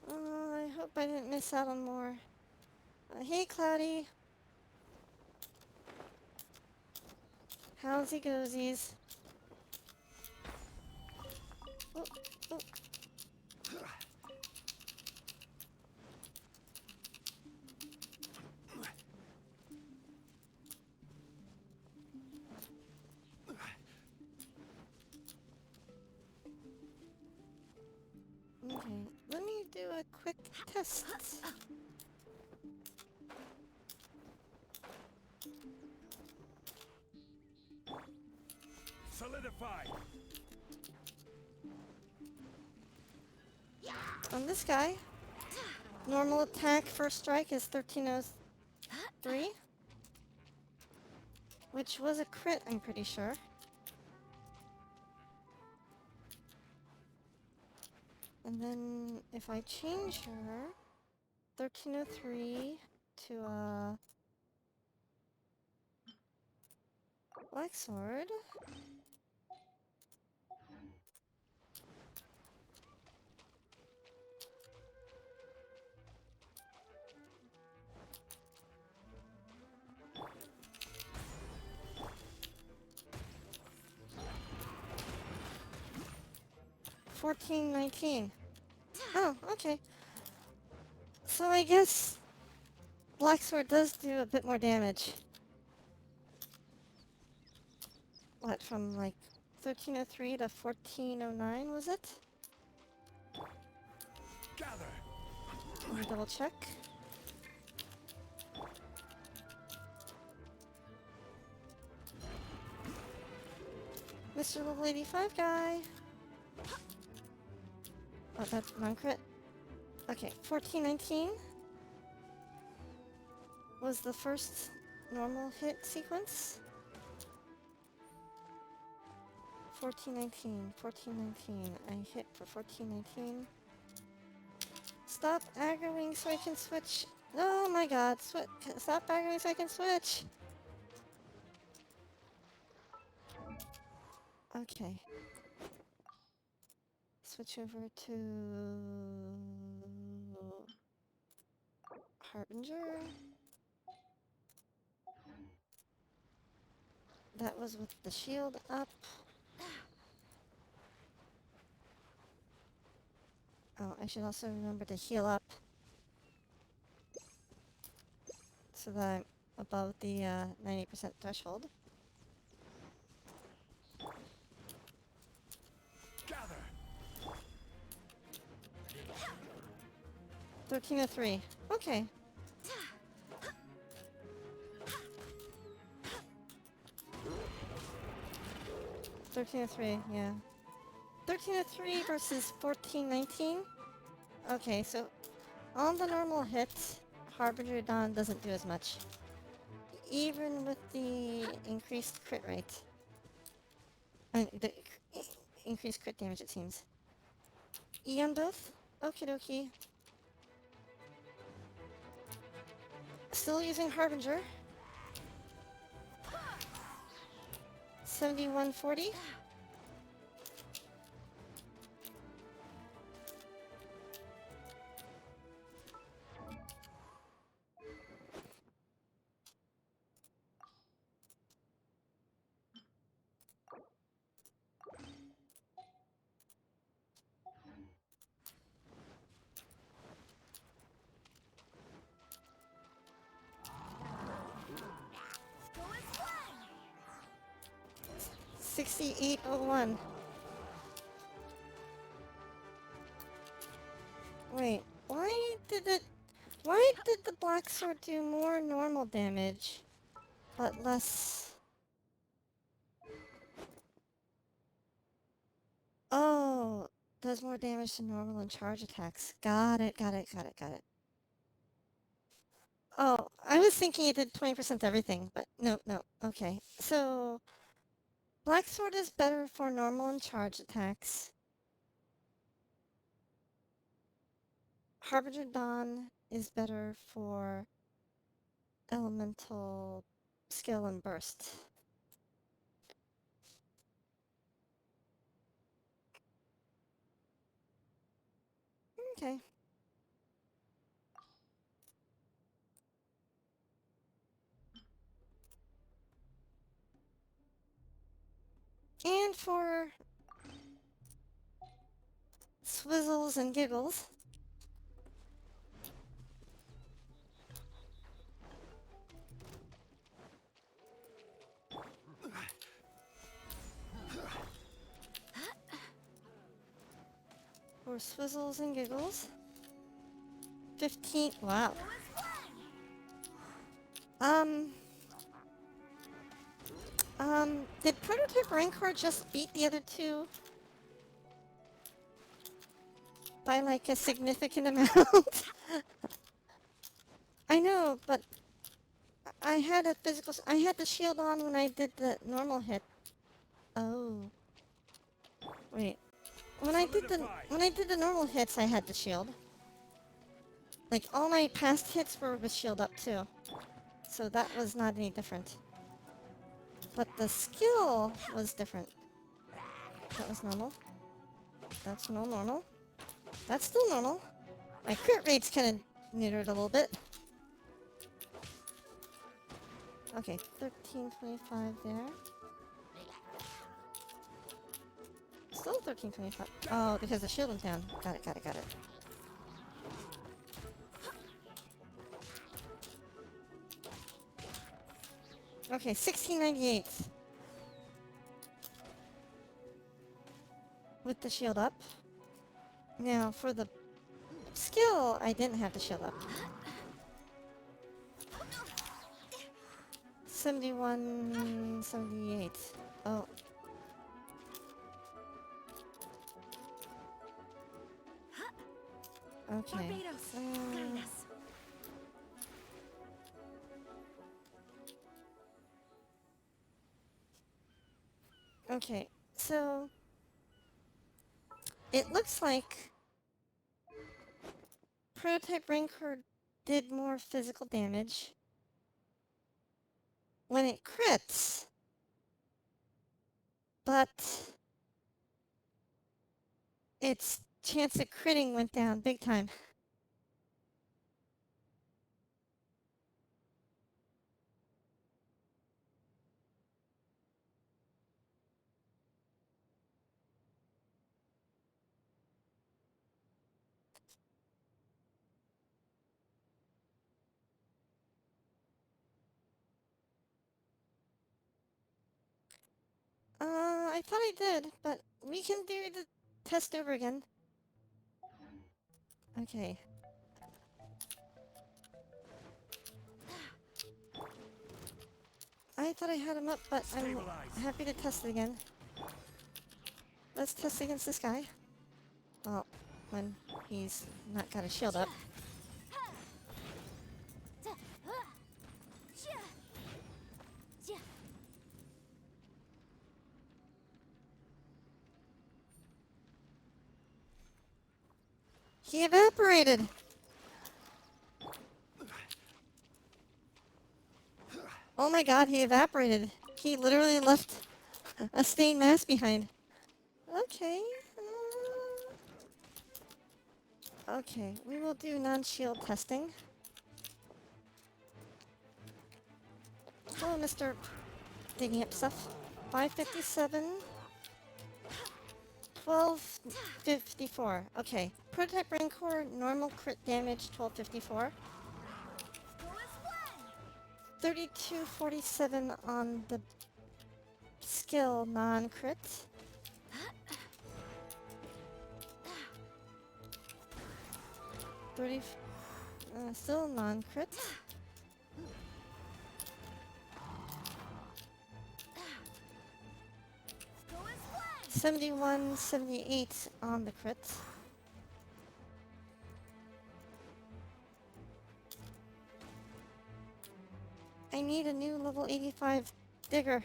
Oh, I hope I didn't miss out on more. Hey, Cloudy. Howsy goesies? Oh, oh. Okay, let me do a quick test. Solidify. On this guy, normal attack first strike is 1303, which was a crit, I'm pretty sure. And then if I change her, 1303 to a black sword. 1419. Oh, okay. So I guess Black Sword does do a bit more damage. What, from like 1303 to 1409 was it? Gather. Let me double check. Mr. Level 85 guy. Oh, that's non-crit. Okay, 1419 was the first normal hit sequence. 1419, 1419. I hit for 1419. Stop aggroing so I can switch. Oh my god, stop aggroing so I can switch. Okay. Switch over to Harbinger. That was with the shield up. Oh, I should also remember to heal up so that I'm above the 90% threshold. Gather. 1303. Okay. Yeah. 1303 versus 1419. Okay, so on the normal hit, Harbinger Dawn doesn't do as much. Even with the increased crit rate. The increased crit damage, it seems. Eon both? Okie dokie. Still using Harbinger. 7140. Go and fly! 6801. Wait, why did the Black Sword do more normal damage, but less... Oh, does more damage to normal and charge attacks. Got it. Oh, I was thinking it did 20% everything, but no, okay. So, Black Sword is better for normal and charge attacks. Harbinger Dawn is better for elemental skill and burst. Okay. And for swizzles and giggles, for swizzles and giggles, 15, wow. Did Prototype Rancor just beat the other two by like a significant amount? I know, but I had I had the shield on when I did the normal hit. Oh. Wait. When I did the normal hits, I had the shield. Like all my past hits were with shield up too. So that was not any different. But the skill was different. That was normal. That's no normal. That's still normal. My crit rate's kind of neutered a little bit. Okay, 1325 there. still 1325. Oh, because the shield went down. Got it, got it, got it. Okay, 1698. With the shield up. Now, for the skill, I didn't have the shield up. 71, 78. Oh. Okay. Barbados, guide us. Okay, so it looks like prototype Rancor did more physical damage when it crits, but its chance of critting went down big time. I thought I did, but we can do the test over again. Okay. I thought I had him up, but I'm happy to test it again. Let's test against this guy. Well, when he's not got a shield up. He evaporated! Oh my god, he evaporated. He literally left a stained mass behind. Okay. Okay, we will do non-shield testing. Hello, Mr. Digging up stuff. 557. 1254. Okay. Prototype Rancor, normal crit damage, 1254. 3247 on the skill, non-crit. Still non-crit. 71, 78 on the crit. I need a new level 85 digger,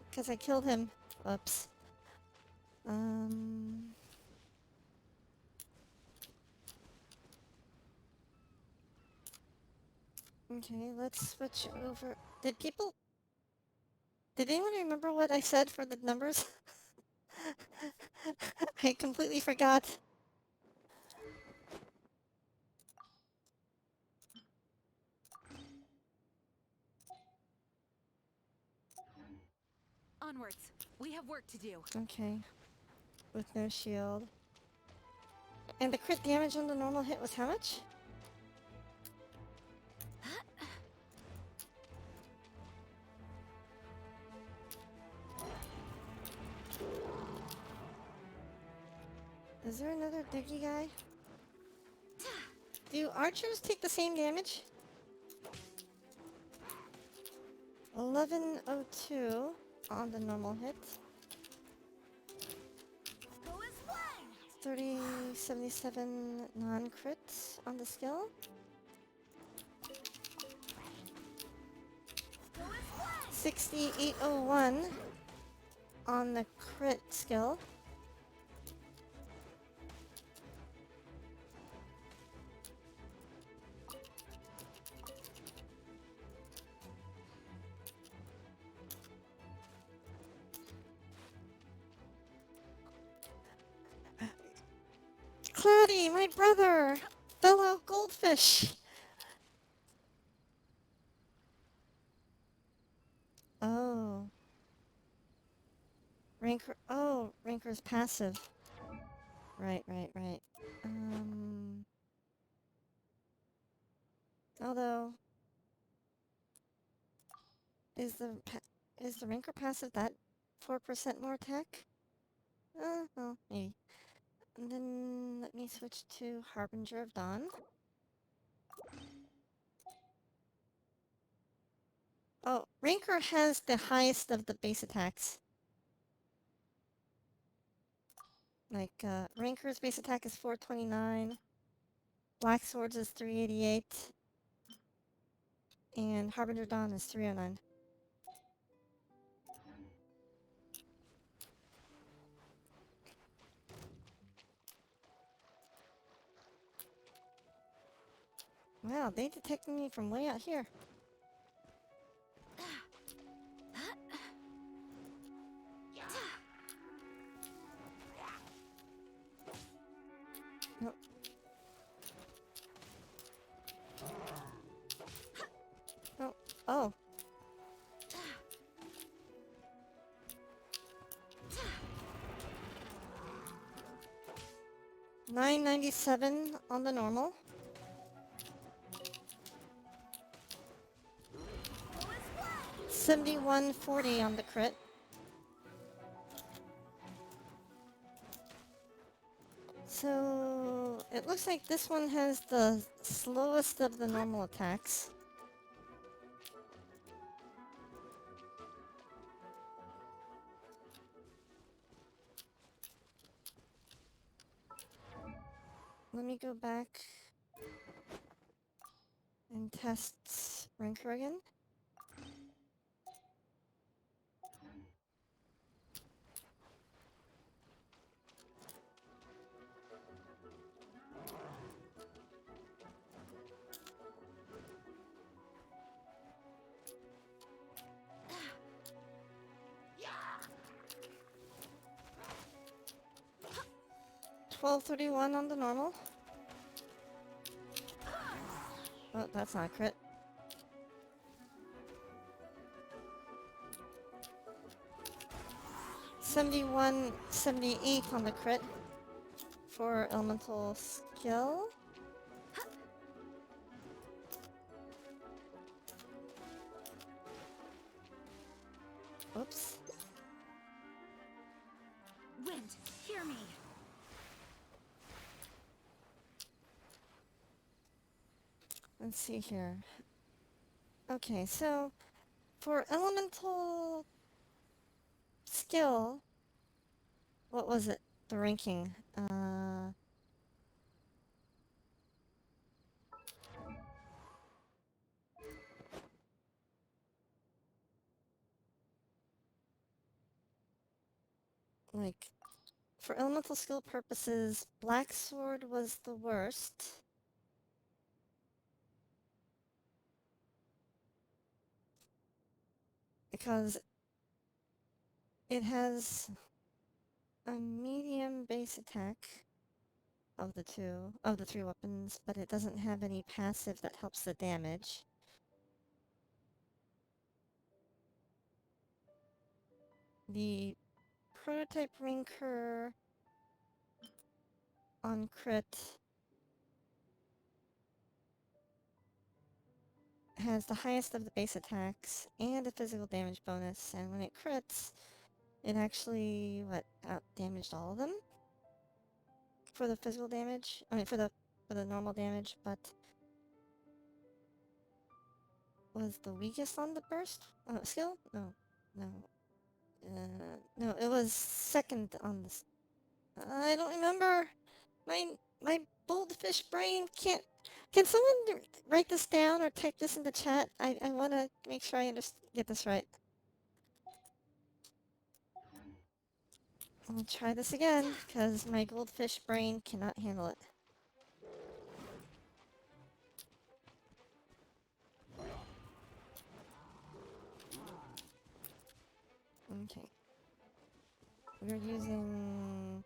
because I killed him. Whoops. Okay, let's switch over. Did anyone remember what I said for the numbers? I completely forgot. Onwards. We have work to do. Okay. With no shield. And the crit damage on the normal hit was how much? Is there another diggy guy? Do archers take the same damage? 1102 on the normal hit. 3077 non-crit on the skill. 6801 on the crit skill. Cloudy, my brother! Fellow goldfish! Oh. Ranker. Oh, Ranker's passive. Right. Although, is the Ranker passive that 4% more attack? Well, maybe. And then let me switch to Harbinger of Dawn. Oh, Ranker has the highest of the base attacks. Like, Ranker's base attack is 429. Black Swords is 388. And Harbinger Dawn is 309. Wow, they detected me from way out here. No. Oh. Oh. $9.97 on the normal. $71.40 on the crit. So it looks like this one has the slowest of the normal attacks. Let me go back and test Ranker again. $12.31 on the normal. Oh, that's not a crit. $71.78 on the crit for elemental skill. Oops. Wind, hear me. Let's see here. Okay, so for elemental skill, what was it? The ranking. Like, for elemental skill purposes, Black Sword was the worst. Because it has a medium base attack of the three weapons, but it doesn't have any passive that helps the damage. The prototype Ranker on crit has the highest of the base attacks and a physical damage bonus, and when it crits, it actually, out damaged all of them? For the physical damage? I mean, for the normal damage, but was the weakest on the burst skill? No. No, it was second on this. I don't remember. My goldfish brain can't. Can someone write this down or type this in the chat? I want to make sure I get this right. I'll try this again, because my goldfish brain cannot handle it. Okay. We're using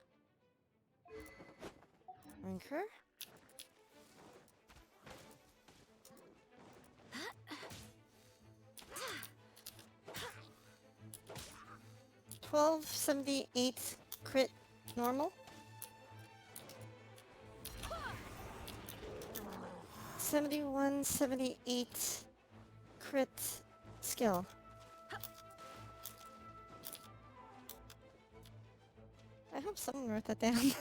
Ranker. 1278 crit normal. 7178 crit skill. I hope someone wrote that down.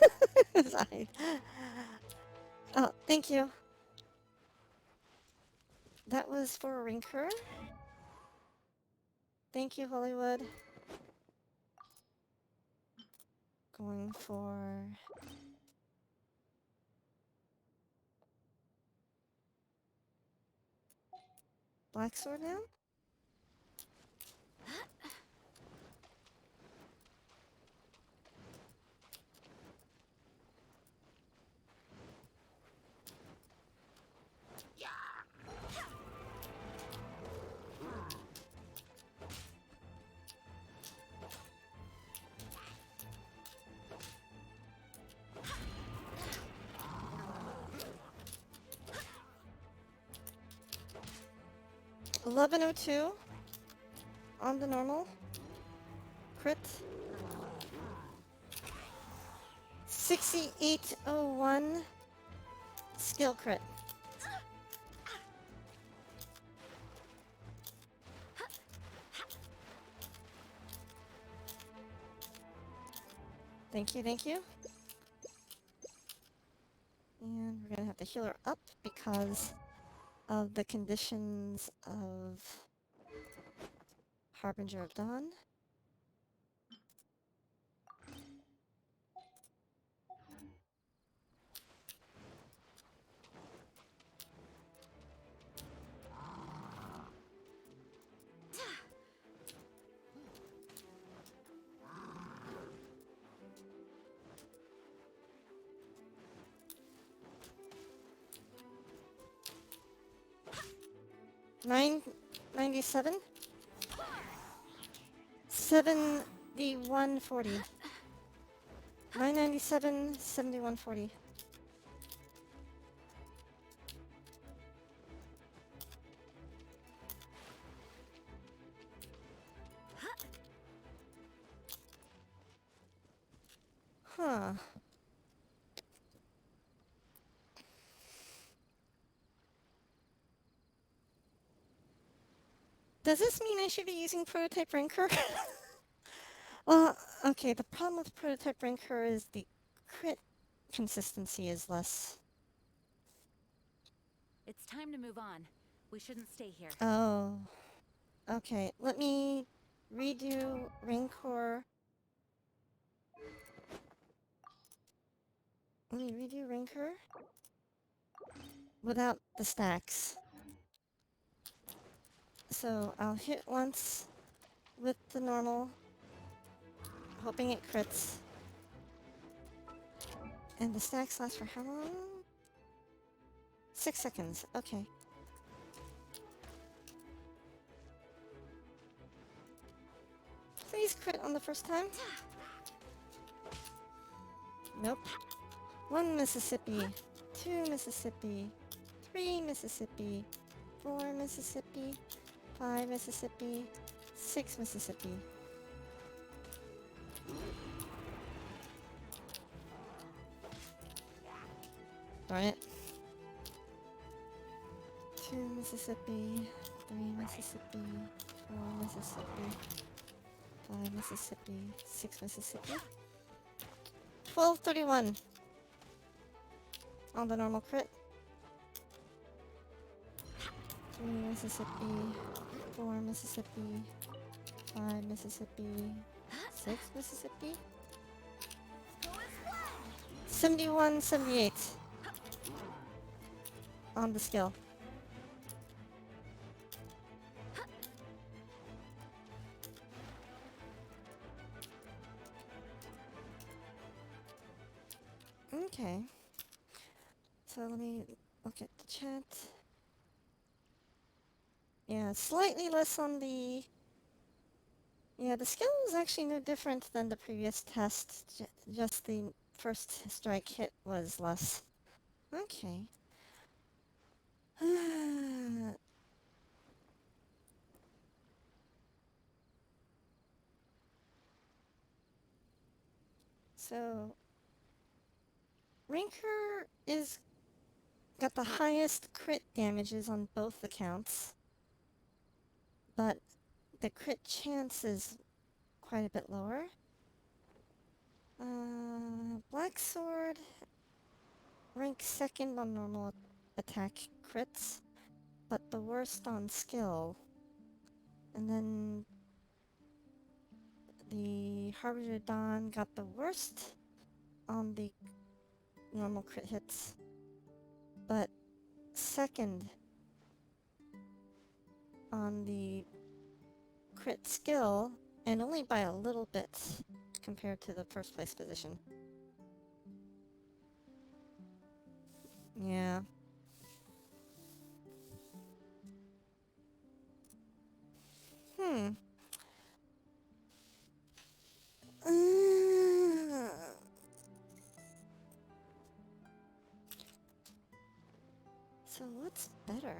Oh, thank you. That was for Rinker. Thank you, Hollywood. Going for... Black Sword now? $11.02 on the normal. Crit. 6801 skill crit. Thank you, thank you. And we're gonna have to heal her up because of the conditions of Harbinger of Dawn. $9.97. 7140. 997, 7140. Huh. Does this mean I should be using prototype Ranker? Well, okay, the problem with prototype Ranker is the crit consistency is less. It's time to move on. We shouldn't stay here. Oh. Okay, let me redo Rancor. Let me redo Rancor without the stacks. So I'll hit once with the normal, hoping it crits. And the stacks last for how long? 6 seconds, okay. Please crit on the first time. Nope. 1 Mississippi, 2 Mississippi, 3 Mississippi, 4 Mississippi, 5 Mississippi, 6 Mississippi. Darn it. 2 Mississippi, 3 Mississippi, 4 Mississippi, 5 Mississippi, 6 Mississippi. 1231 on the normal crit. 3 Mississippi, 4 Mississippi, 5 Mississippi, 6 Mississippi. 7178 on the skill. Okay. So let me look at the chat. Yeah, slightly less on the... Yeah, the skill is actually no different than the previous test. Just the first strike hit was less. Okay. So, Ranker is got the highest crit damages on both accounts, but the crit chance is quite a bit lower. Black Sword ranks second on normal attack crits, but the worst on skill. And then the Harbinger Dawn got the worst on the normal crit hits, but second on the crit skill, and only by a little bit compared to the first place position. Yeah. Hmm. So what's better?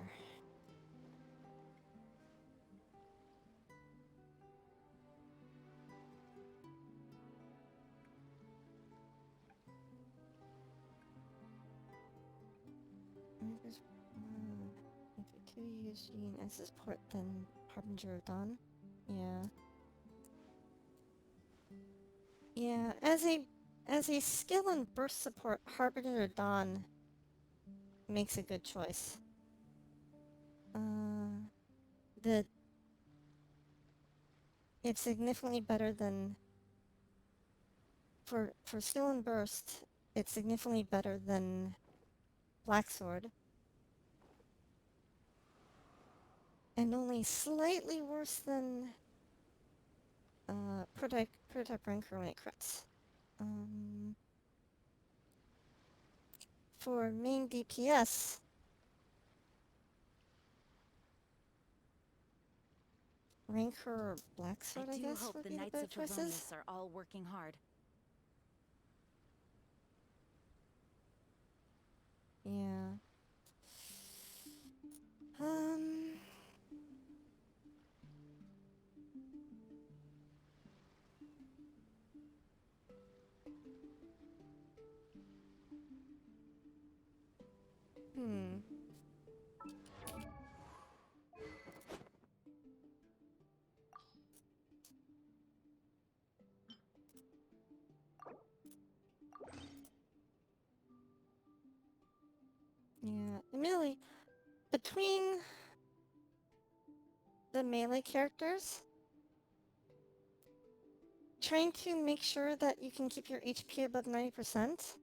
If you could use Jean as support, then Harbinger of Dawn. Yeah. Yeah, as a skill and burst support, Harbinger of Dawn makes a good choice. The it's significantly better than for skill and burst. It's significantly better than Black Sword, and only slightly worse than prototype ranker when it crits. For main DPS, ranker or Black Sword, I guess, hope would the be the Knights better of choices. Favonius are all working hard. Yeah. Hmm. Yeah. Admittedly, between the melee characters, trying to make sure that you can keep your HP above 90%,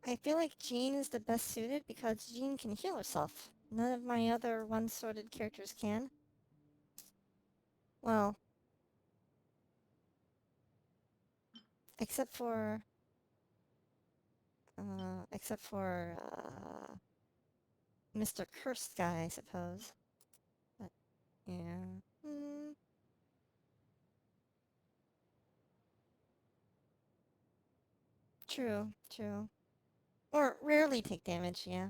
I feel like Jean is the best suited because Jean can heal herself. None of my other one-sorted characters can. Well, except for Mr. Cursed guy, I suppose. But yeah. True, true. Or rarely take damage, yeah.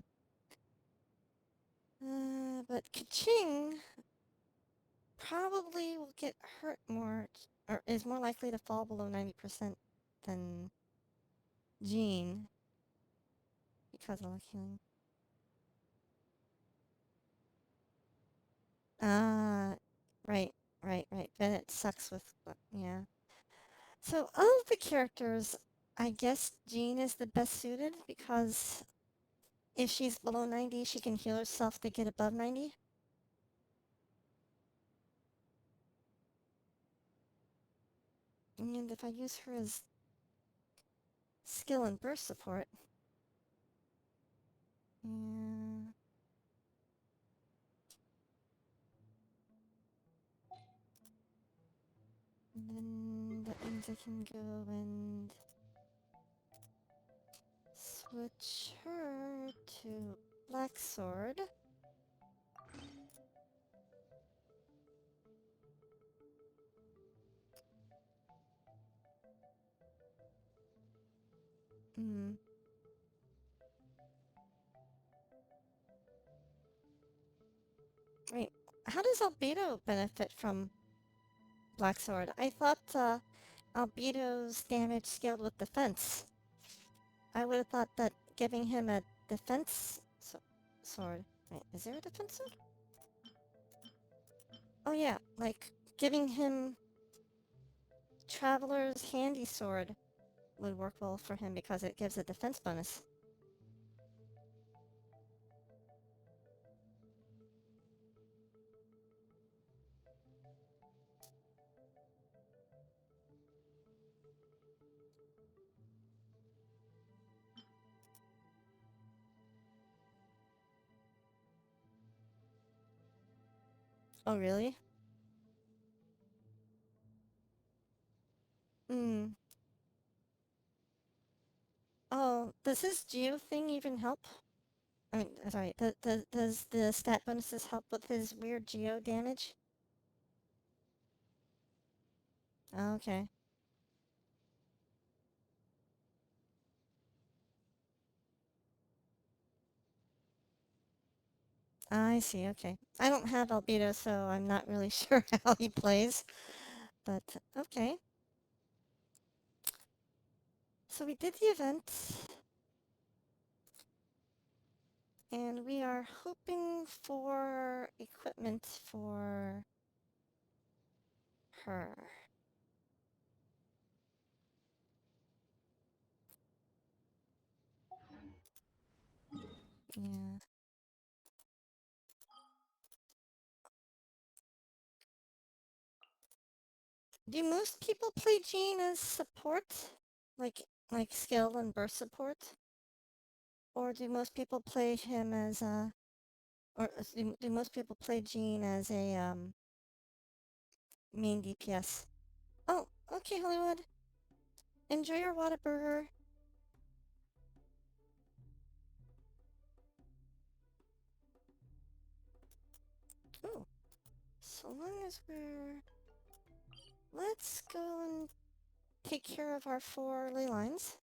But Kaching probably will get hurt more, or is more likely to fall below 90% than Jean because of luck healing. Ah, right, right. Bennett sucks with, yeah. So of the characters, I guess Jean is the best suited because if she's below 90, she can heal herself to get above 90. And if I use her as skill and burst support, yeah. And then that means I can go and switch her to Black Sword. Hmm. Wait, how does Albedo benefit from Black Sword? I thought Albedo's damage scaled with defense. I would have thought that giving him a defense sword. Wait, is there a defense sword? Oh yeah, like giving him Traveler's Handy Sword would work well for him because it gives a defense bonus. Oh really? Hmm. Oh, does his Geo thing even help? I mean, sorry, does the stat bonuses help with his weird Geo damage? Okay. I see, okay. I don't have Albedo, so I'm not really sure how he plays. But, okay. So we did the event. And we are hoping for equipment for her. Yeah. Do most people play Jean as support? Like skill and burst support? Or do most people play him as a... Or do most people play Jean as a main DPS? Oh, okay, Hollywood. Enjoy your Whataburger. Oh, so long as we're... Let's go and take care of our 4 ley lines.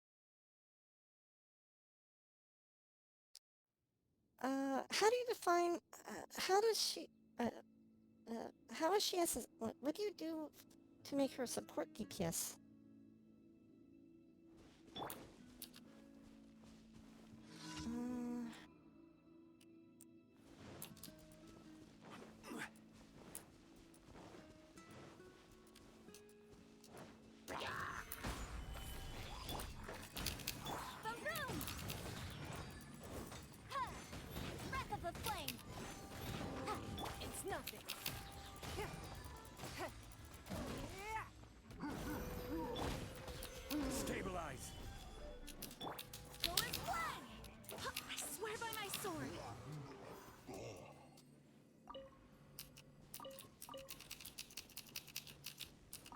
How do you define, how does she, how is she as a, what do you do to make her support DPS? Uh, Boom! Ha! Wreck of a flame! Ha! It's nothing. Stabilize. Go and fly! Ha! I swear by my sword!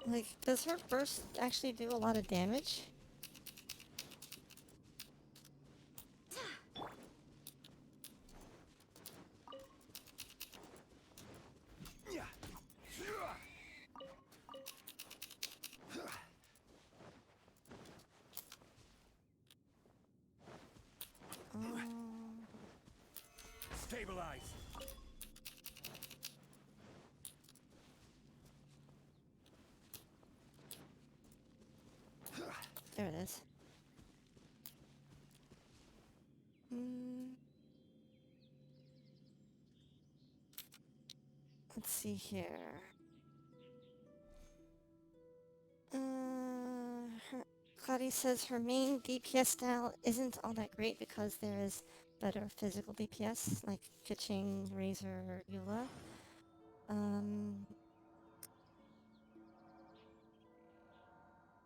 like, does her burst actually do a lot of damage? Stabilize. There it is. Let's see here. Claudia says her main DPS style isn't all that great because there is better physical DPS, like Kitching, Razor, or Eula.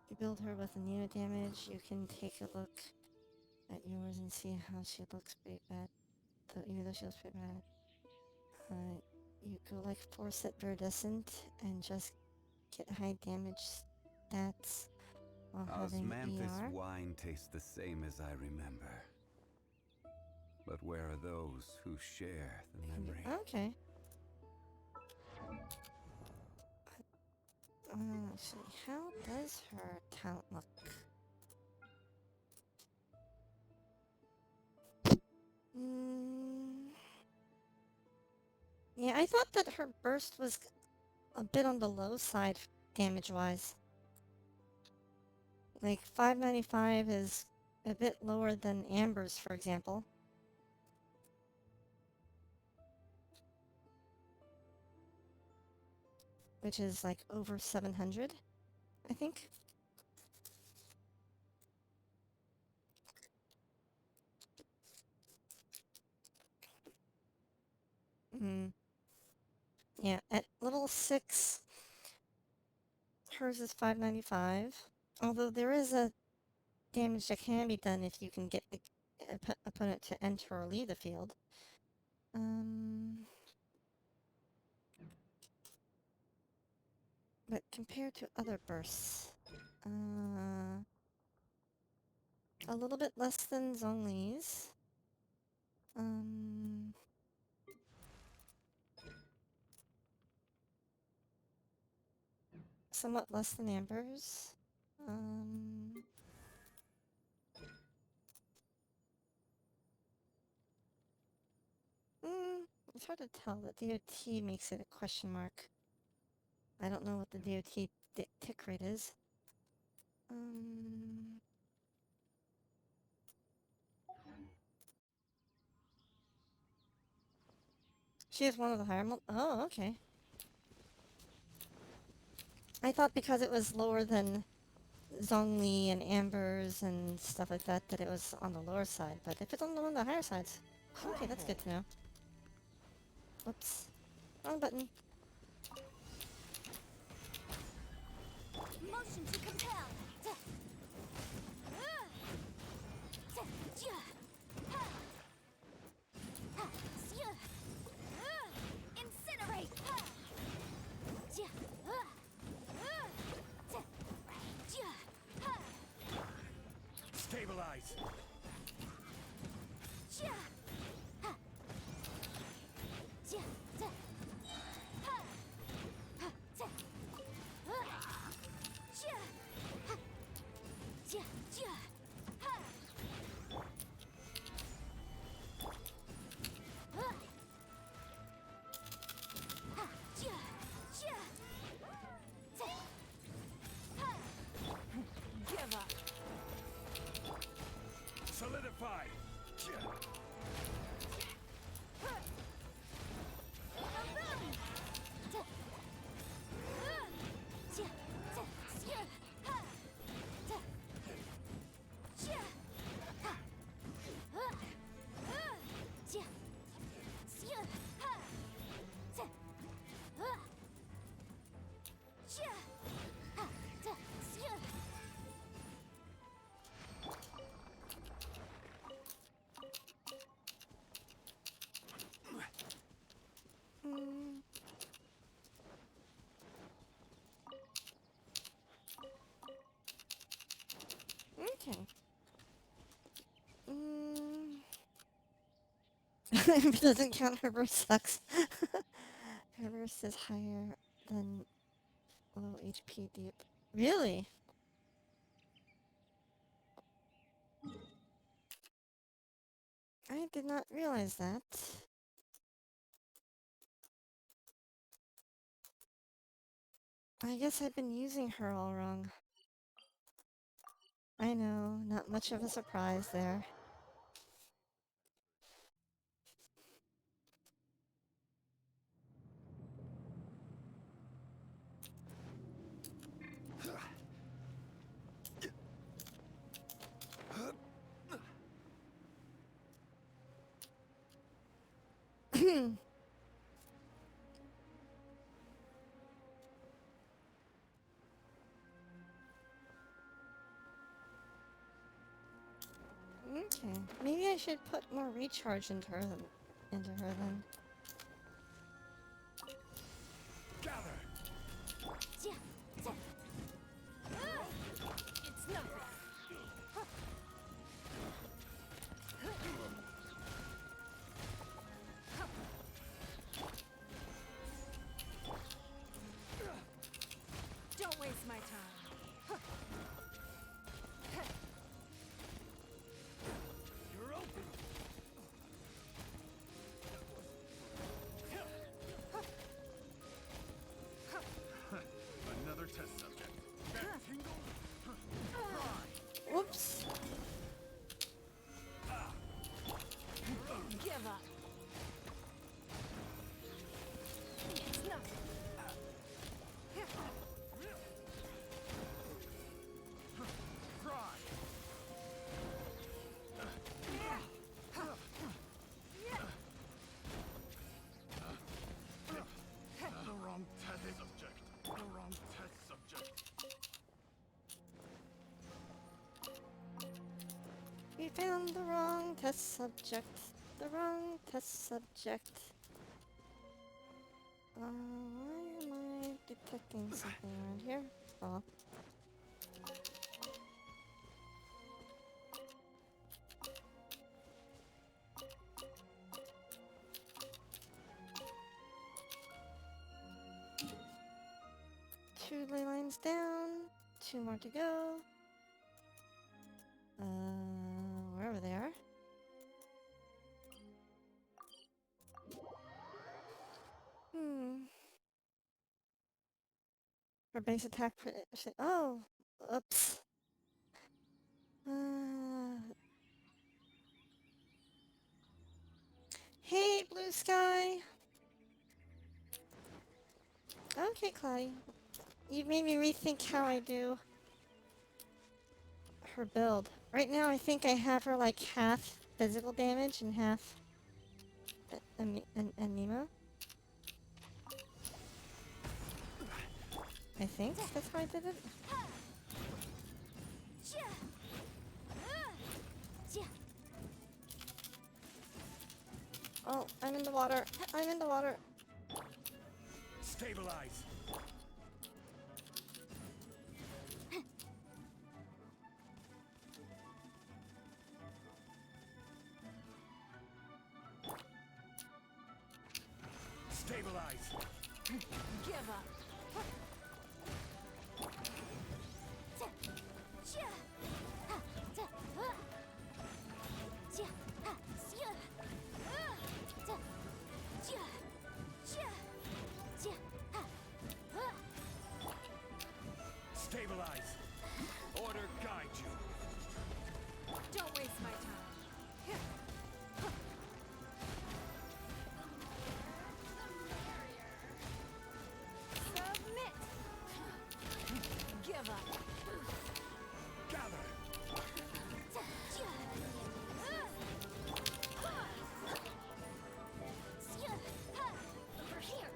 You build her with a Neo damage, you can take a look at yours and see how she looks pretty bad. Even though she looks pretty bad. You go like Force at Viridescent and just get high damage stats while having Osmanthus ER. wine tastes the same as I remember. But where are those who share the memory? Okay. Let's see, how does her talent look? Yeah, I thought that her burst was a bit on the low side damage-wise. Like, 5.95 is a bit lower than Amber's, for example. Which is like over 700, I think. Yeah, at level 6, hers is 5.95. Although there is a damage that can be done if you can get the opponent to enter or leave the field. But compared to other bursts, a little bit less than Zhongli's. Somewhat less than Amber's. It's hard to tell. The DOT makes it a question mark. I don't know what the DOT tick rate is. She has one of the higher oh, okay. I thought because it was lower than Zhongli and Amber's and stuff like that, that it was on the lower side. But if it's on one of the higher sides, okay, that's good to know. Whoops. Wrong button. Motion to compel. Incinerate. Stabilize. Give up. Solidify. Okay. If it doesn't count, her burst sucks. Her burst is higher than low HP deep. Really? I did not realize that. I guess I've been using her all wrong. I know, not much of a surprise there. Okay, maybe I should put more recharge into her then. Gather. It's nothing. Don't waste my time. You're open. Another test subject. That tingle? Try. found the wrong test subject. The wrong test subject. Why am I detecting something around here? Oh. 2 ley lines down. 2 more to go. Wherever they are. For base attack. Oh! Oops. Hey, blue sky! Okay, Cloudy. You made me rethink how I do her build. Right now, I think I have her like half physical damage and half Nemo. I think that's how I did it. Oh, I'm in the water. I'm in the water. Stabilize. Stabilize. Give up. Stabilize. Order guide you. Don't waste my time. Submit. Give up. Gather. Over here.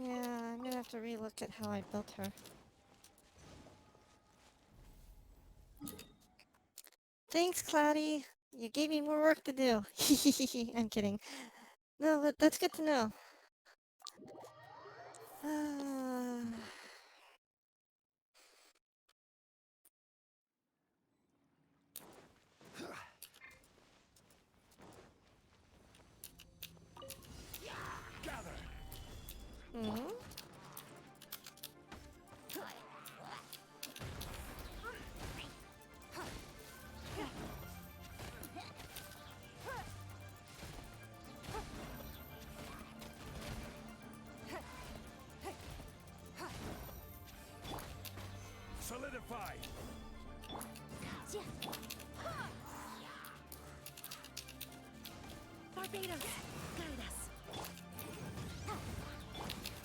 Yeah, I'm gonna have to relook at how I built her. Thanks, Cloudy. You gave me more work to do. I'm kidding. No, but that's good to know. Gather. Hmm? Solidify. Barbados, guide us.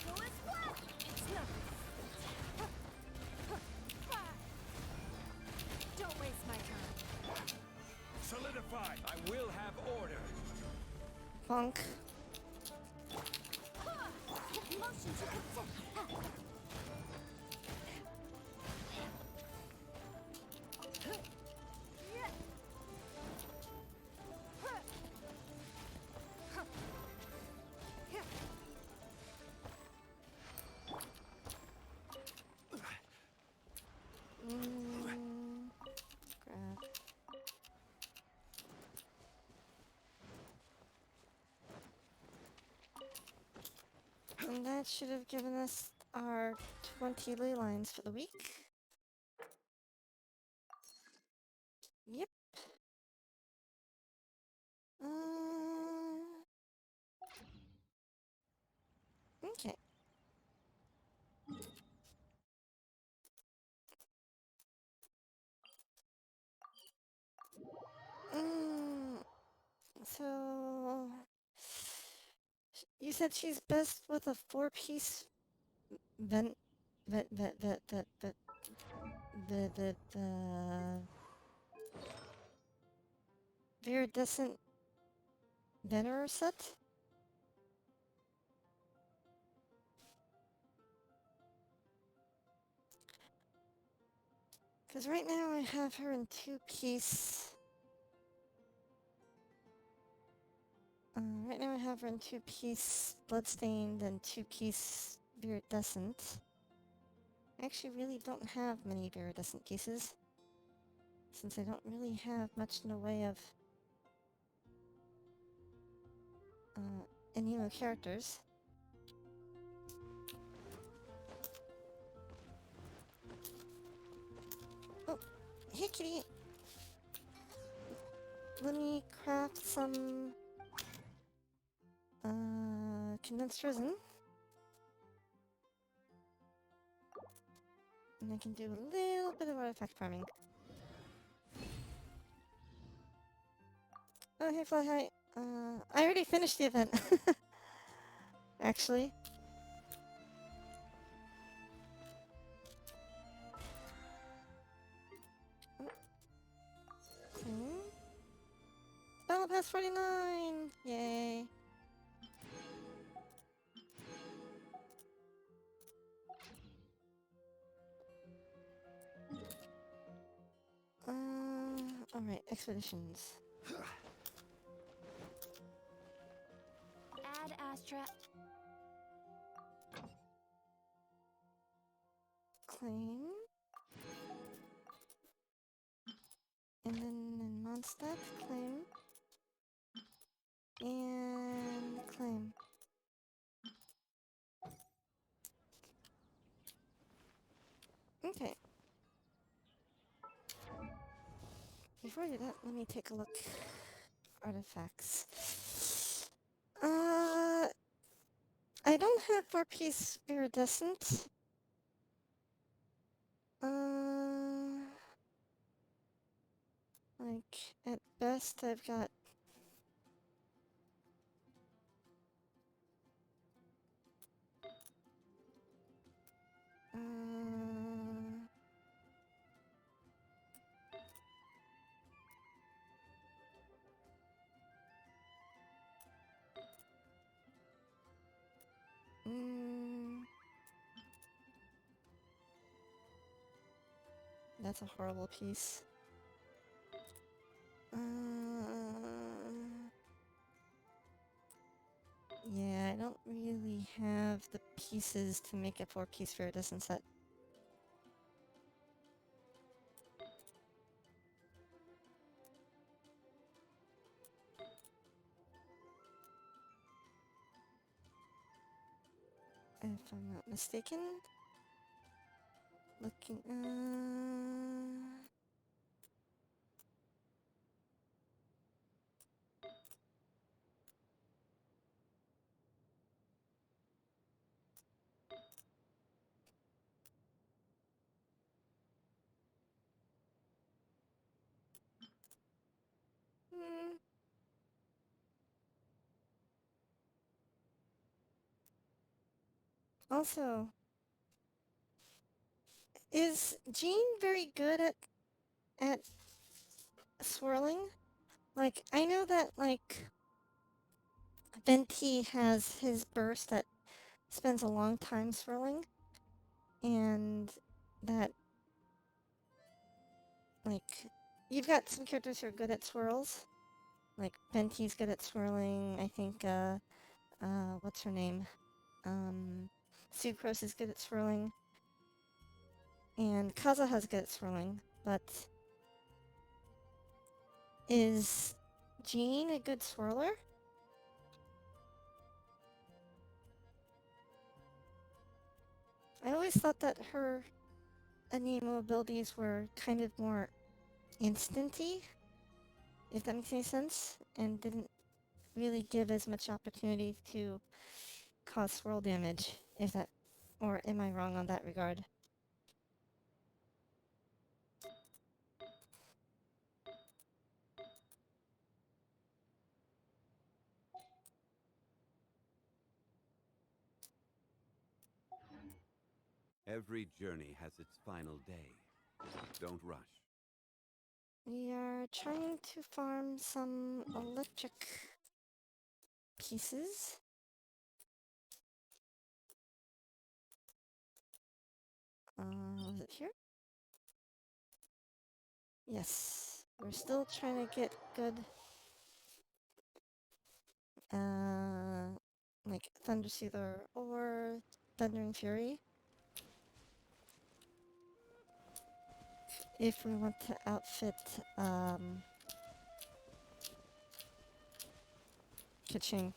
Go as well. It's nothing. Don't waste my time. Solidify. I will have order. Bonk. Motion to consent. Grab. And that should have given us our 20 ley lines for the week. Yep. Okay. So you said she's best with a 4-piece vent, viridescent better set. Because right now I have her in two-piece. Right now I have her in two-piece Bloodstained and two-piece Viridescent. I actually really don't have many Viridescent pieces, since I don't really have much in the way of anemo characters. Oh, hey kitty! Let me craft some condensed resin. And I can do a little bit of artifact farming. Oh, hey Fly High. I already finished the event. Actually. Battle Pass 49! Yay. Alright, expeditions. Add Astra. Claim. And then in Mondstadt, claim. And claim. Okay. Before I do that, let me take a look. Artifacts. I don't have 4-piece Viridescent. Like, at best I've got... That's a horrible piece. Yeah, I don't really have the pieces to make a 4-piece Viridescent set. If I'm not mistaken. Looking, Also, is Jean very good at swirling? Like, I know that, like, Venti has his burst that spends a long time swirling, and that, like, you've got some characters who are good at swirls. Like, Venti's good at swirling, I think, what's her name? Sucrose is good at swirling. And Kazuha's good at swirling, but is Jean a good swirler? I always thought that her Anemo abilities were kind of more instanty, if that makes any sense, and didn't really give as much opportunity to cause swirl damage, if that, or am I wrong on that regard? Every journey has its final day. Don't rush. We are trying to farm some electric pieces. Is it here? Yes. We're still trying to get good, like Thundersoother or Thundering Fury. If we want to outfit, Kaching.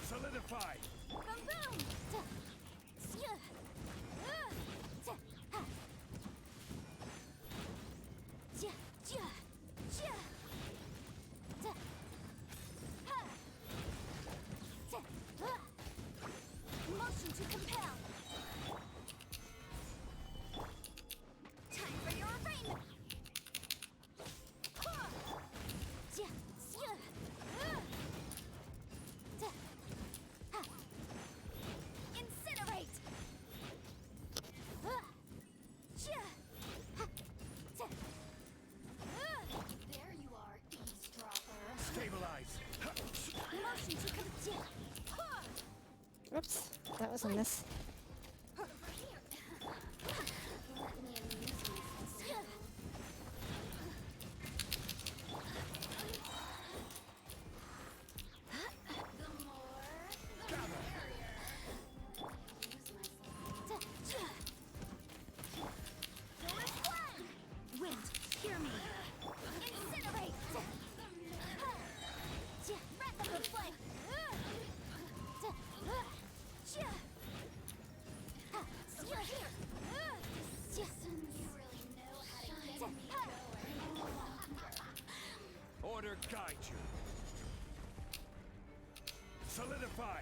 Solidify! Motion to compel. Time for your arraignment. Incinerate. There you are, eavesdropper. Stabilize! Motion to compel. Oops, that was a miss. Wind, hear me. Incinerate. Wrap them in flame. You're here. Order guide you. Solidify!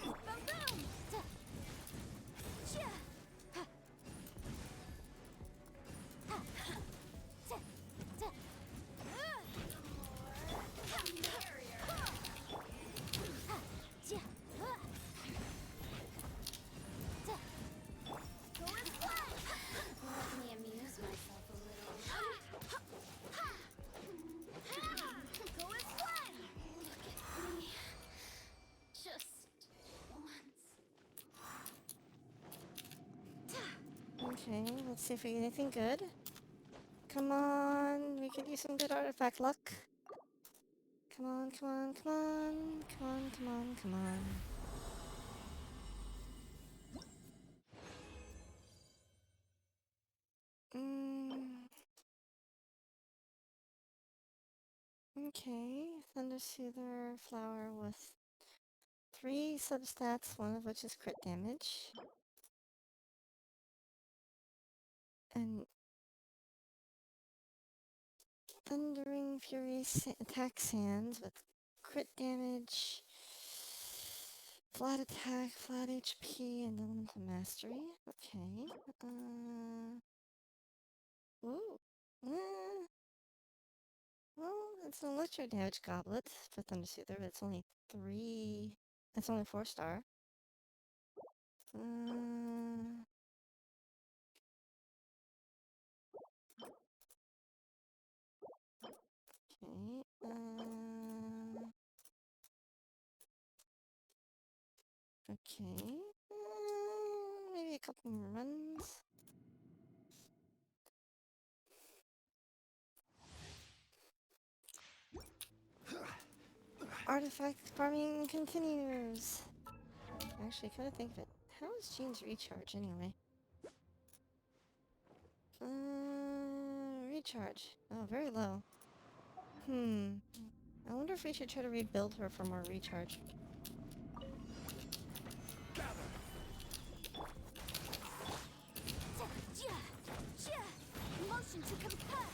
Boom, boom. Let me amuse myself a little. Go with fun. Look at me. Just once. Okay, let's see if we get anything good. Come on, we could use some good artifact luck. Come on, come on, come on, come on, come on, come on. Okay, Thundersoother flower with 3 substats, one of which is crit damage. And Thundering Fury attack sands with crit damage, flat attack, flat HP, and elemental mastery. Okay. Ooh. Well, it's an electro damage goblet for Thundersoother, but it's only 3. It's only 4-star. Okay. Maybe a couple more runs. Artifact farming continues. Actually, kind of think of it. How is Jean's recharge anyway? Recharge. Oh, very low. I wonder if we should try to rebuild her for more recharge. Motion to compel.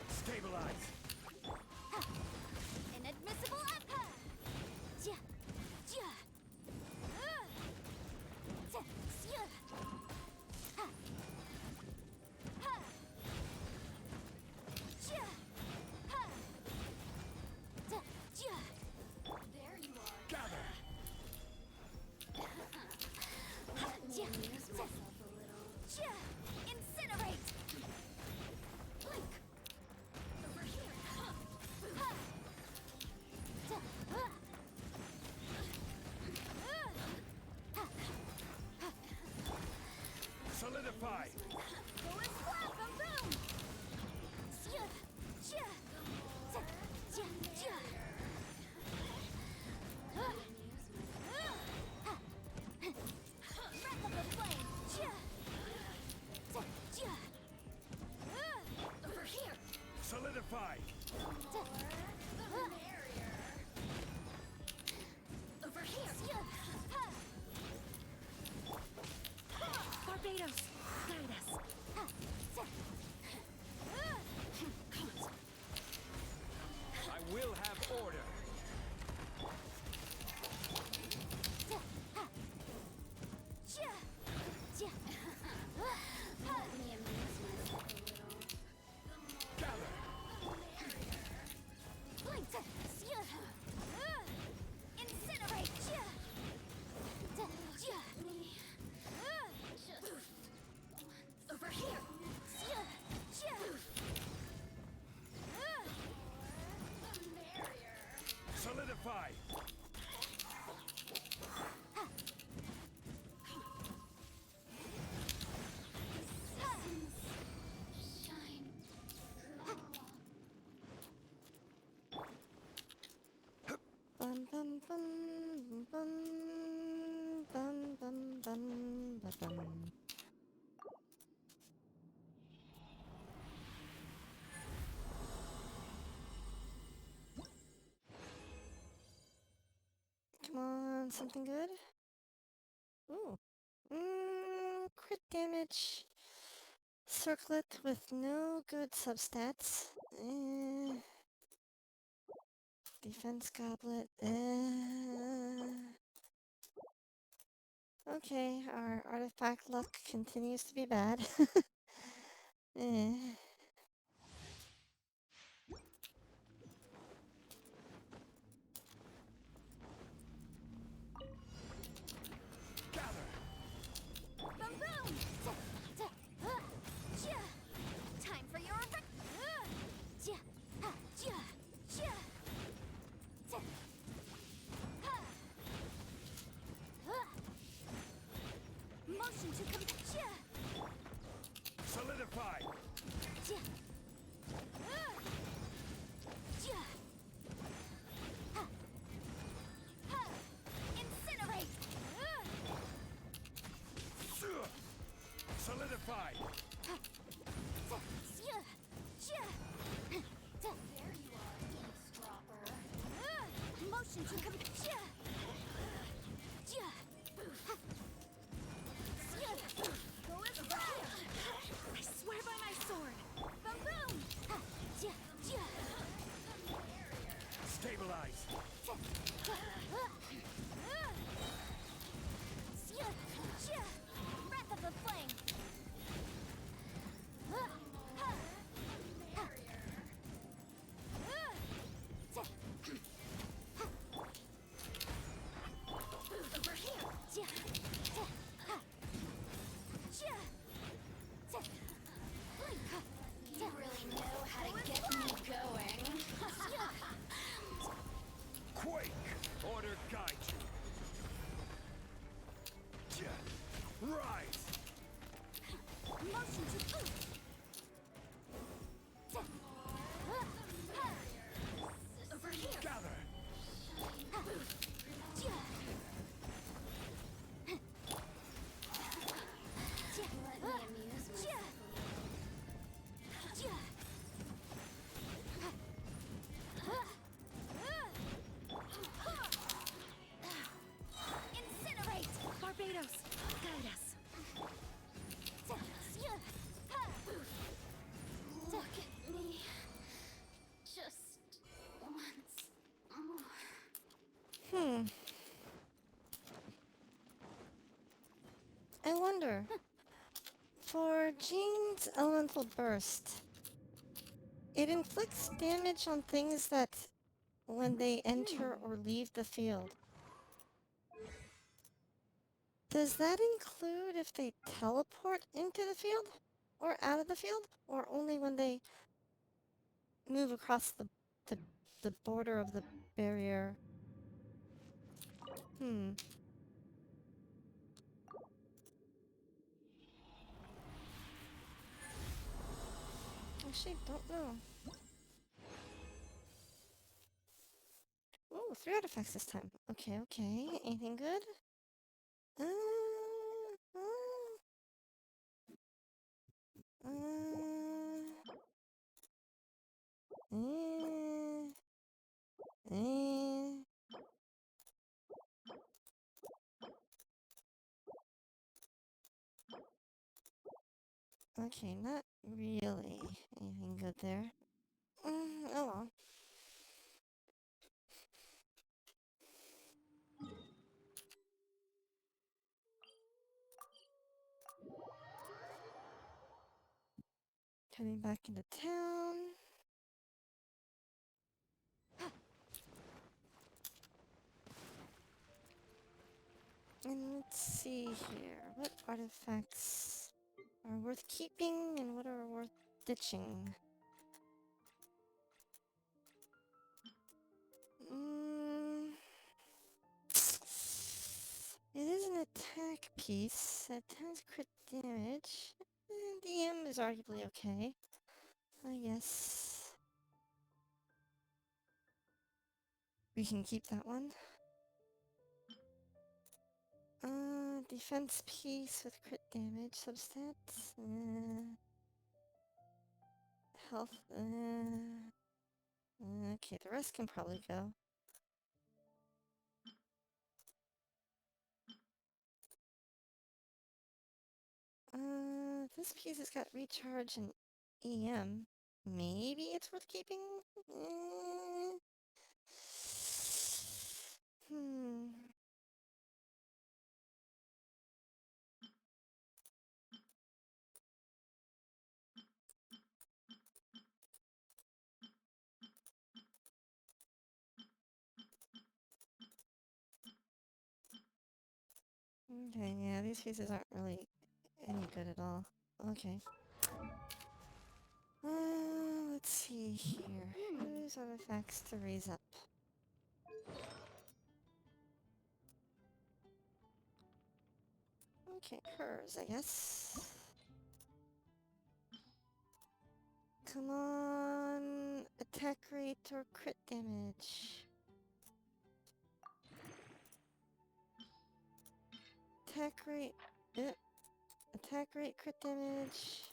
Stabilize! Solidify! Go and slap them, boom! Breath of the flame! Over here! Solidify! Over here! Barbados, guide us. I will have order! Gather! Incinerate! Over here! Solidify! Bum bum bum bum bum bum bum ba, bum. Come on, something good. Ooh. Crit damage. Circlet with no good substats. Defense goblet. Okay, our artifact luck continues to be bad. Gather! Boom boom! Time for your motion to Solidify! incinerate! Solidify! Motion to Go as far! I swear by my sword! Boom boom! Stabilize! Breath of the flame! Over here! You really know how to get me going. Quake! Order guide you! Rise! Motion to over here. Gather! Incinerate! Barbados, guide us. Look at me. Just once more. I wonder. For Jean's elemental burst, it inflicts damage on things that when they enter or leave the field. Does that include if they teleport into the field or out of the field, or only when they move across the border of the barrier? actually don't know. Ooh, 3 artifacts this time. Okay, okay. Anything good? Uh, uh, uh, uh. Okay, not really anything good there. Oh well. Heading back into town. And let's see here. What artifacts are worth keeping and what are worth ditching? Mm, it is an attack piece. It has crit damage. DM is arguably okay. I guess we can keep that one. Defense piece with crit damage, substats. Health. Okay, the rest can probably go. This piece has got recharge and EM. Maybe it's worth keeping? Eh. Hmm. Okay, yeah, these pieces aren't really any good at all. Okay. Let's see here. Whose artifacts to raise up? Okay, hers, I guess. Come on, attack rate or crit damage. Attack rate, attack rate, crit damage.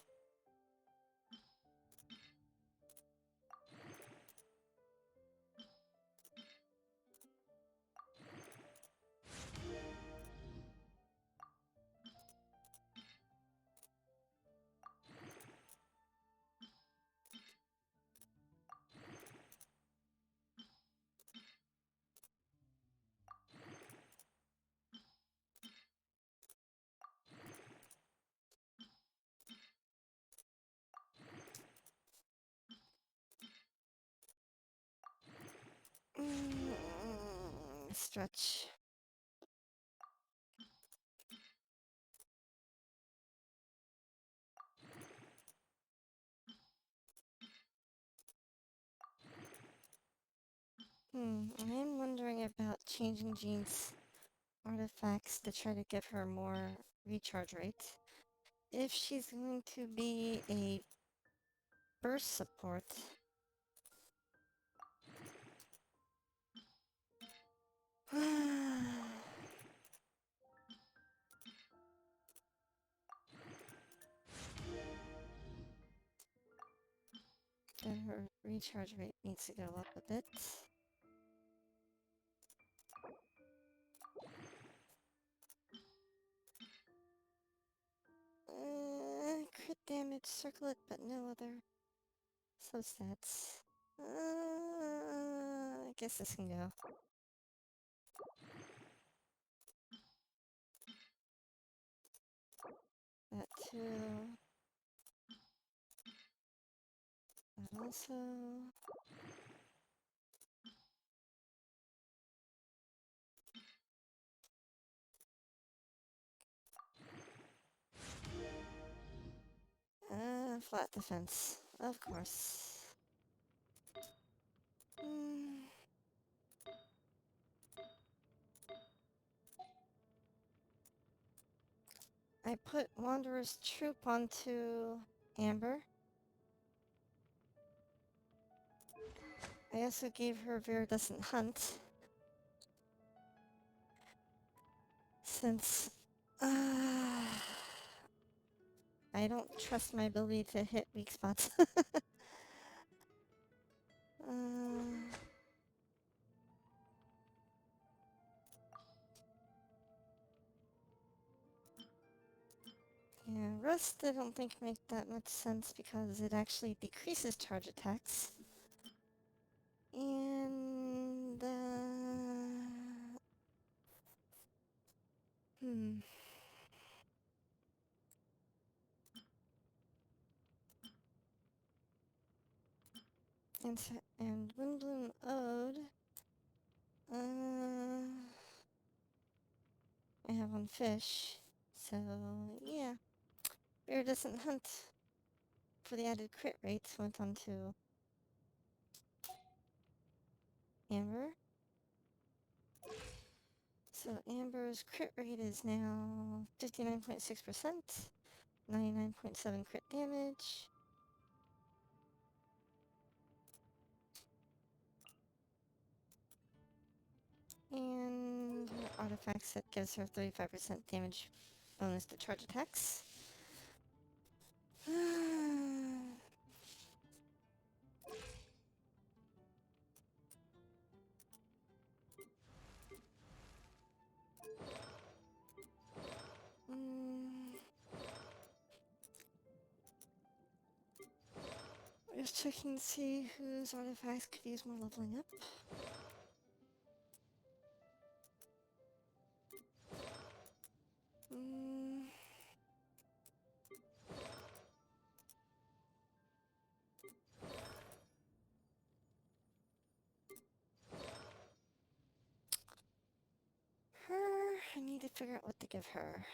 Stretch. I'm wondering about changing Jean's artifacts to try to give her more recharge rate. If she's going to be a burst support. Then her recharge rate needs to go up a bit. Crit damage, circle it, but no other substats. I guess this can go. That too. That also. Flat defense, of course. I put Wanderer's Troop onto Amber. I also gave her Viridescent Hunt. Since I don't trust my ability to hit weak spots. Yeah, Rust I don't think make that much sense because it actually decreases charge attacks. And, And Windbloom Ode, I have on fish, so yeah. Iridescent Hunt for the added crit rate went on to Amber. So Amber's crit rate is now 59.6%, 99.7 crit damage. And artifacts that gives her 35% damage bonus to charge attacks. Just checking to see whose artifacts could use more leveling up. I need to figure out what to give her.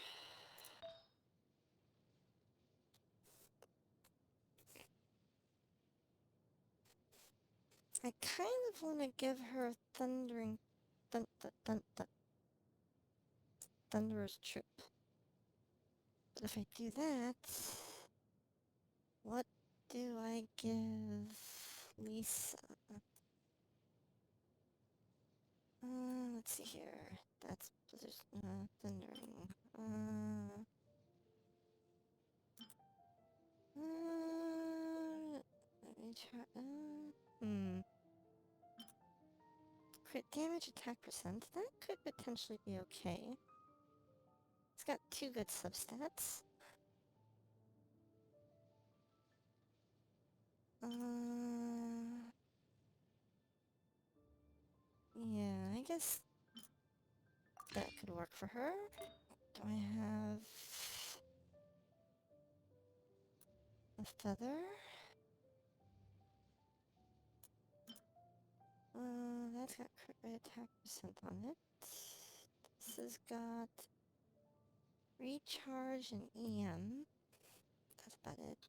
I kind of want to give her Thunderer's Troop. But if I do that, what do I give Lisa? Let's see here. That's Thundering. Let me try. Crit damage, attack percent. That could potentially be okay. It's got 2 good substats. Yeah, I guess that could work for her. Do I have a feather? That's got crit rate attack percent on it. This has got recharge and EM. That's about it.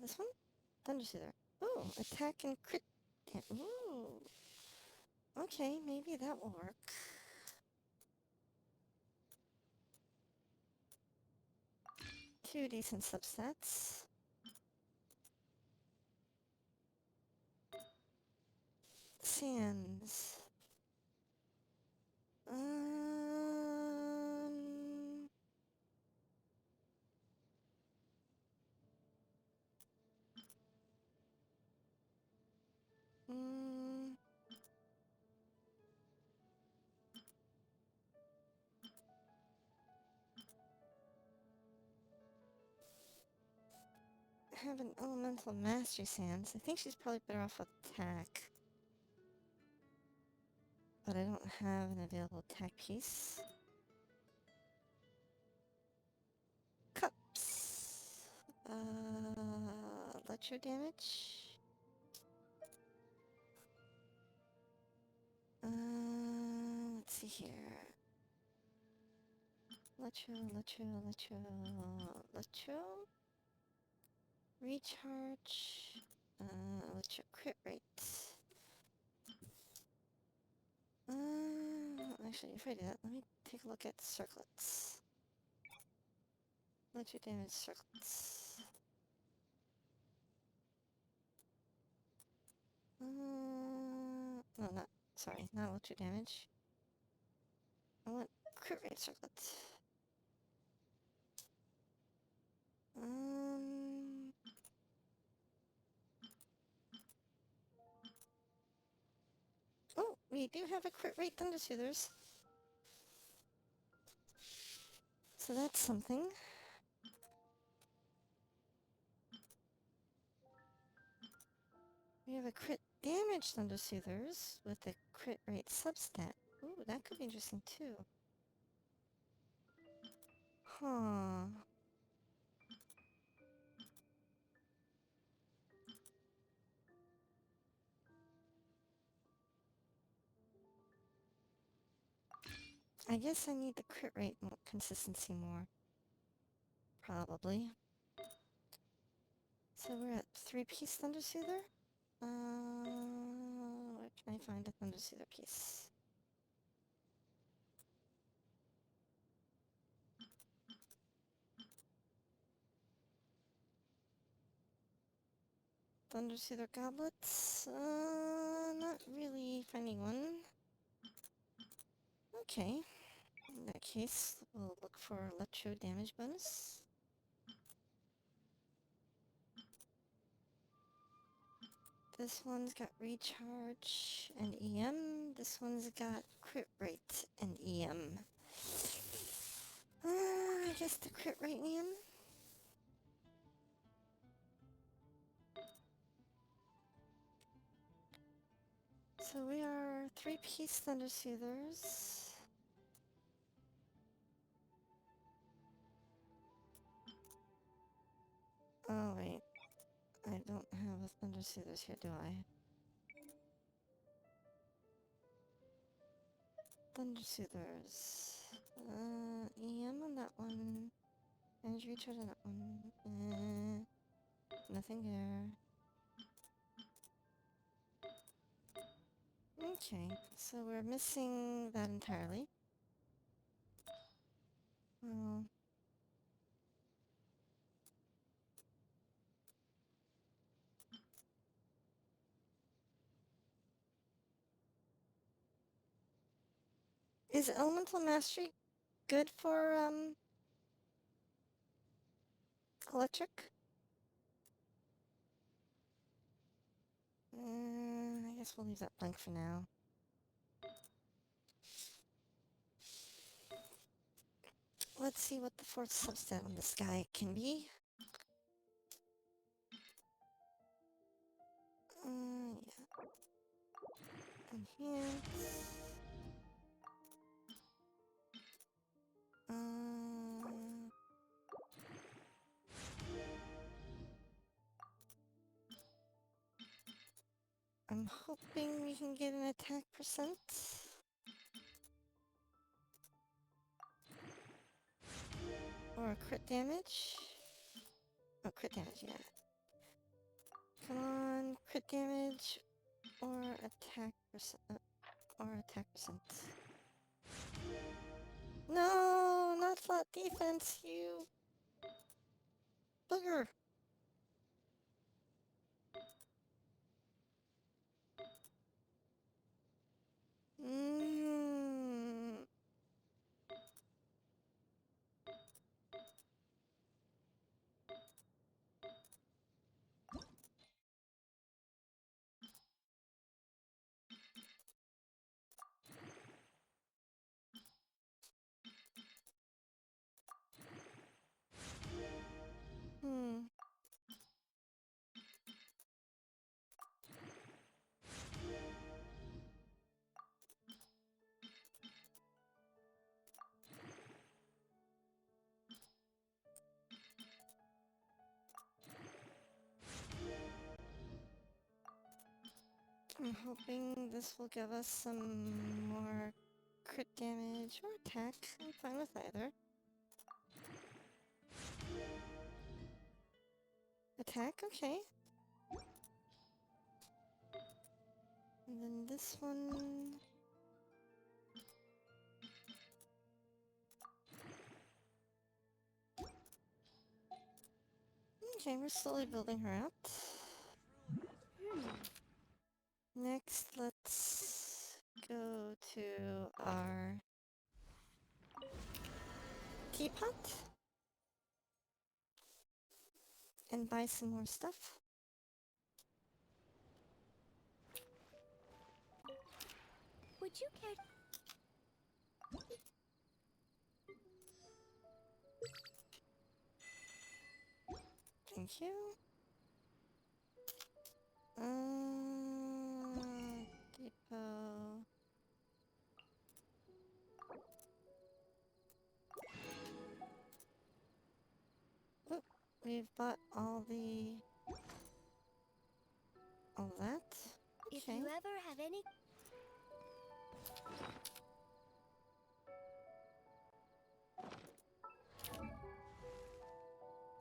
This one? Thunder Soother. Ooh, attack and crit. Ooh. Okay, maybe that will work. 2 decent substats. Sands. Have an elemental mastery sands. I think she's probably better off with attack. But I don't have an available attack piece. Cups. Electro damage. Let's see here. Electro. Recharge. Electro crit rate. Actually, if I do that, let me take a look at circlets. Electro damage circlets. No, not, sorry, not ultra damage. I want crit rate circlet. Oh, we do have a crit rate Thunder Soothers. So that's something. We have a crit damage Thunder Soothers with a crit rate substat. Ooh, that could be interesting too. Huh. I guess I need the crit rate consistency more. Probably. So we're at 3-piece Thunder Soother? Where can I find a Thunder Soother piece? Thunder Soother goblets? Not really finding one. Okay. In that case, we'll look for electro damage bonus. This one's got recharge and EM. This one's got crit rate and EM. I guess the crit rate and EM. So we are 3-piece Thunder Soothers. Oh wait, I don't have a Thunder Soothers here, do I? Thunder Soothers. EM on that one. Energy recharge on that one. Nothing there. Okay, so we're missing that entirely. Well, is Elemental Mastery good for, electric? I guess we'll leave that blank for now. Let's see what the fourth subset on this guy can be. Yeah. Enhance. I'm hoping we can get an attack percent. Or crit damage. Oh, crit damage, yeah. Come on, crit damage or attack percent. No, not flat defense, you booger. Mm. Hmm. I'm hoping this will give us some more crit damage or attack. I'm fine with either. Attack, okay. And then this one... Okay, we're slowly building her up. Next, let's go to our teapot and buy some more stuff. Would you care? Thank you. Depot. Oop, we've bought all that. If Okay. you ever have any.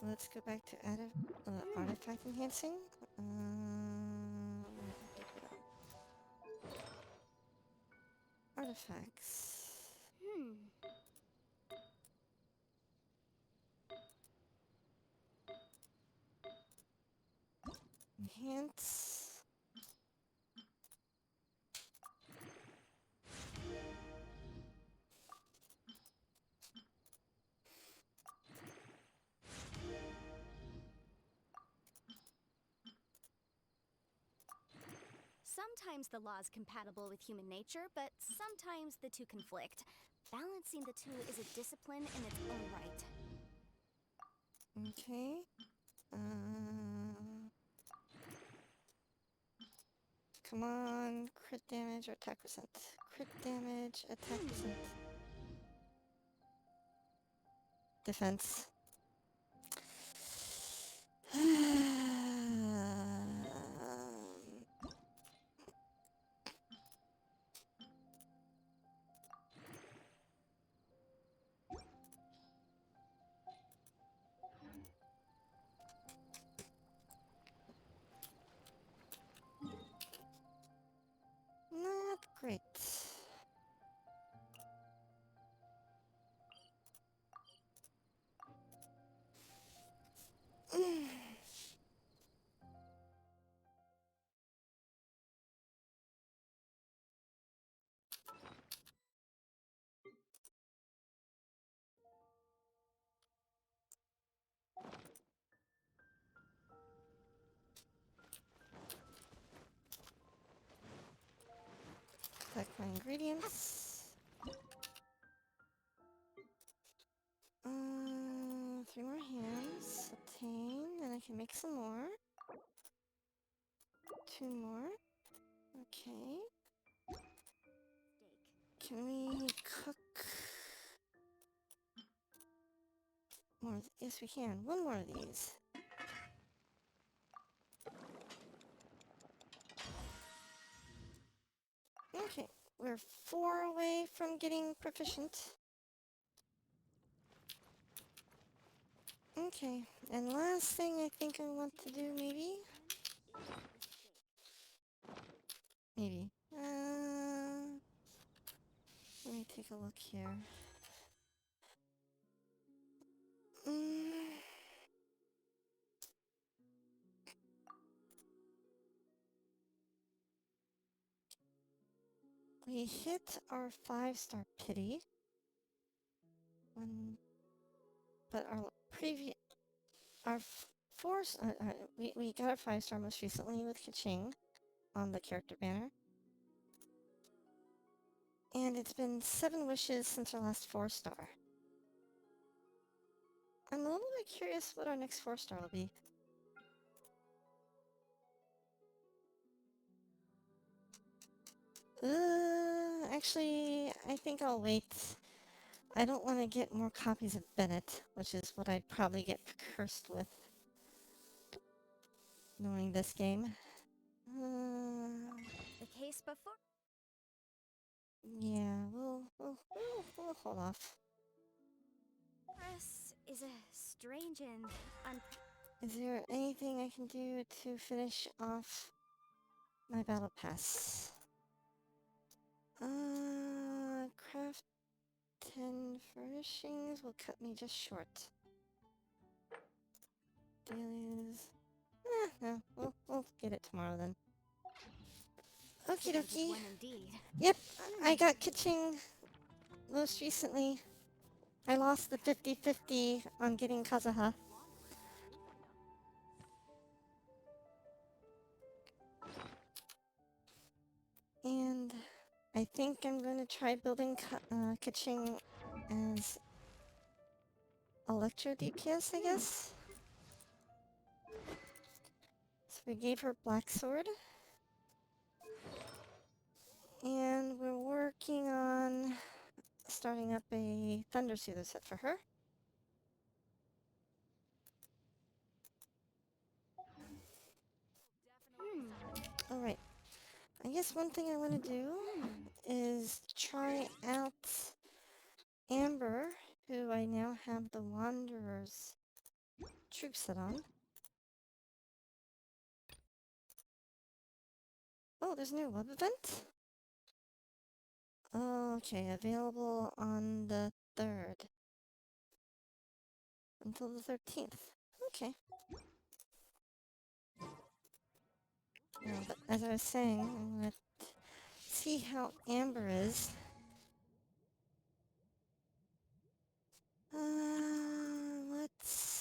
Let's go back to artifact enhancing. Artifacts. Enhance. Sometimes the law is compatible with human nature, but sometimes the two conflict. Balancing the two is a discipline in its own right. Okay. Come on, crit damage or attack percent. Crit damage, attack percent. Defense. Not great. Collect my ingredients. 3 more hams. Obtain, and I can make some more. 2 more. Okay. Can we cook more? Yes, we can. 1 more of these. Okay, we're 4 away from getting proficient. Okay, and last thing I think I want to do, maybe? Maybe. Let me take a look here. We hit our 5-star pity. But our previous... Our 4... we got our 5-star most recently with Kaching on the character banner. And it's been 7 wishes since our last 4-star. I'm a little bit curious what our next 4-star will be. Actually, I think I'll wait. I don't want to get more copies of Bennett, which is what I'd probably get cursed with. Knowing this game. The case before. Yeah, we'll hold off. This is a strange and Is there anything I can do to finish off my battle pass? Craft 10 furnishings will cut me just short. Dailies. No, we'll get it tomorrow then. Okie Unprecedented dokie. one indeed. Yep, I got Kitching most recently. I lost the 50-50 on getting Kazuha. And I think I'm going to try building Kitching as Electro DPS, I guess. So we gave her Black Sword. And we're working on starting up a Thunder Soother set for her. Alright. I guess one thing I want to do is try out Amber, who I now have the Wanderer's troop set on. Oh, there's a new web event? Okay, available on the 3rd. Until the 13th. Okay. But as I was saying, I'm gonna see how Amber is. Let's...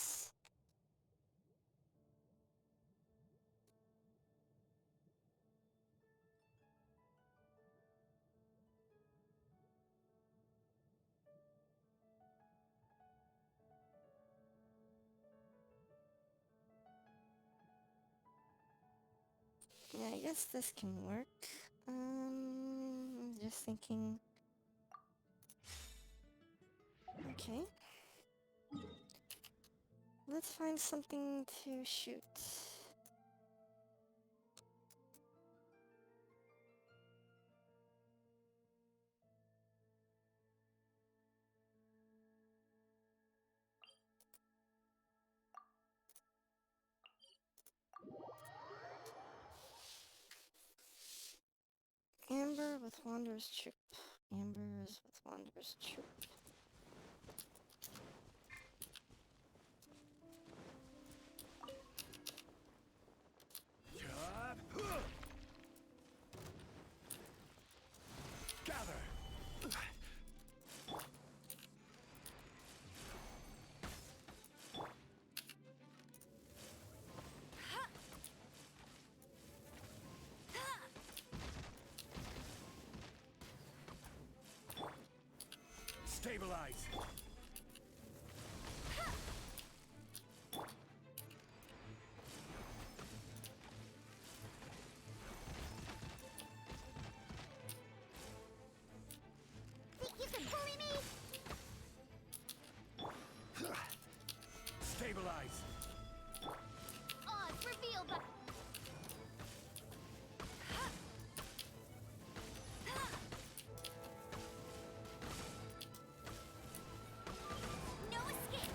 Yeah, I guess this can work. I'm just thinking... Okay. Let's find something to shoot. Amber with Wanderer's Troop. Amber's with Wanderer's Troop. Gather. Stabilize. Think you can bully me? Stabilize. Odds revealed by... No escape!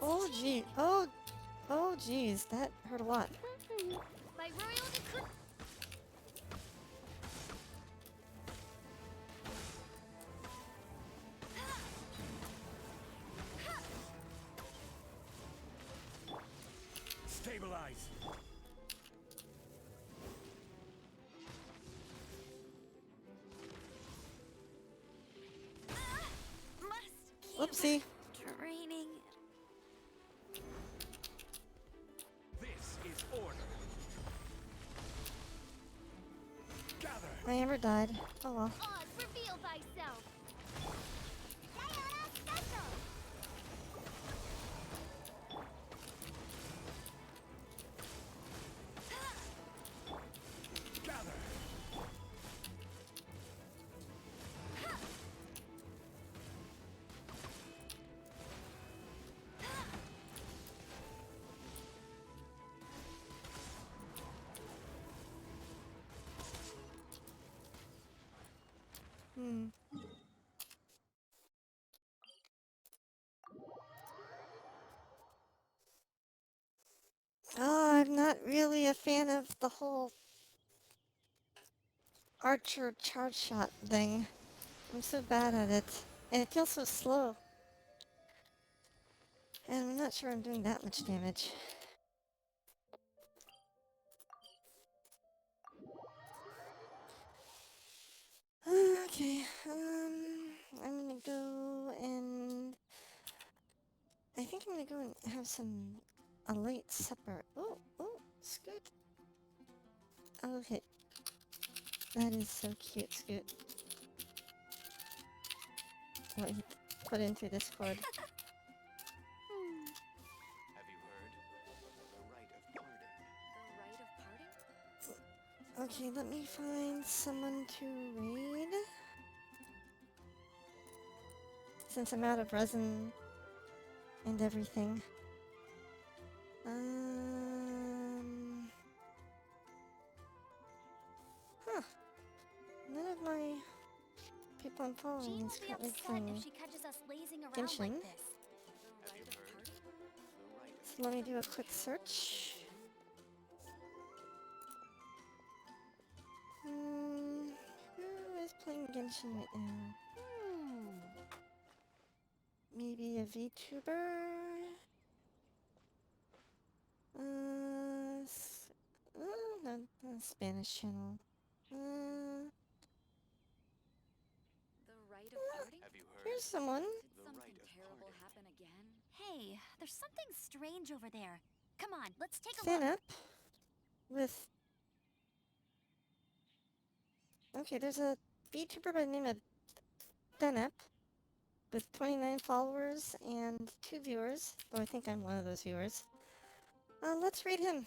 Oh gee, oh geez, that hurt a lot. By royal decree... Stabilize. Must Whoopsie. training. This is order. Gather. My Amber died. Oh well. Odds reveal thyself. Diana Special. Gather. whole archer charge shot thing. I'm so bad at it. And it feels so slow. And I'm not sure I'm doing that much damage. Okay, I'm gonna go and... I think I'm gonna go and have a late supper. Oh, Scoot. Okay. That is so cute, Scoot. What he put into Discord. Have you heard? The rite of parting. The rite of parting? Okay, let me find someone to raid. Since I'm out of resin and everything. Huh. None of my people I'm following Jean is will be currently upset playing if she catches us lazing around Genshin. like this. The Have you rite of heard? parting? The rite of So let me do a quick search. Who is playing Genshin right now? Maybe a VTuber? No, not a Spanish channel. The rite of parting? Have you heard? Here's someone. Did The something rite of terrible parting. happen again? Hey, there's something strange over there. Come on, let's take a Stand look. up with... Okay, there's a VTuber by the name of Denup with 29 followers and 2 viewers. Though I think I'm one of those viewers. Let's read him.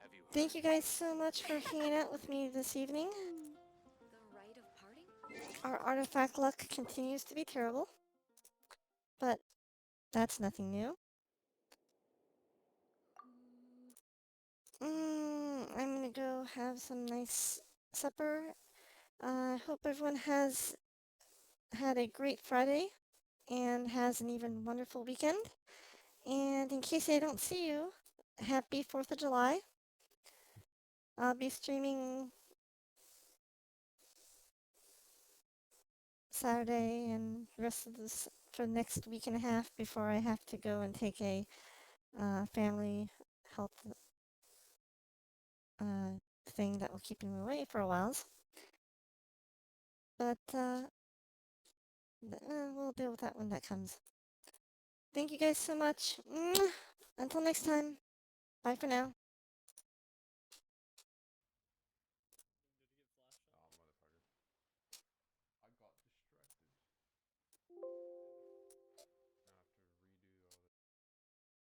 Have you heard? Thank you guys so much for hanging out with me this evening. The rite of parting? Our artifact luck continues to be terrible. But that's nothing new. I'm gonna go have some nice supper. I hope everyone has had a great Friday and has an even wonderful weekend. And in case I don't see you, happy 4th of July. I'll be streaming Saturday and the rest of this for the next week and a half before I have to go and take a family health thing that will keep me away for a while. But we'll deal with that when that comes. Thank you guys so much. Until next time. Bye for now.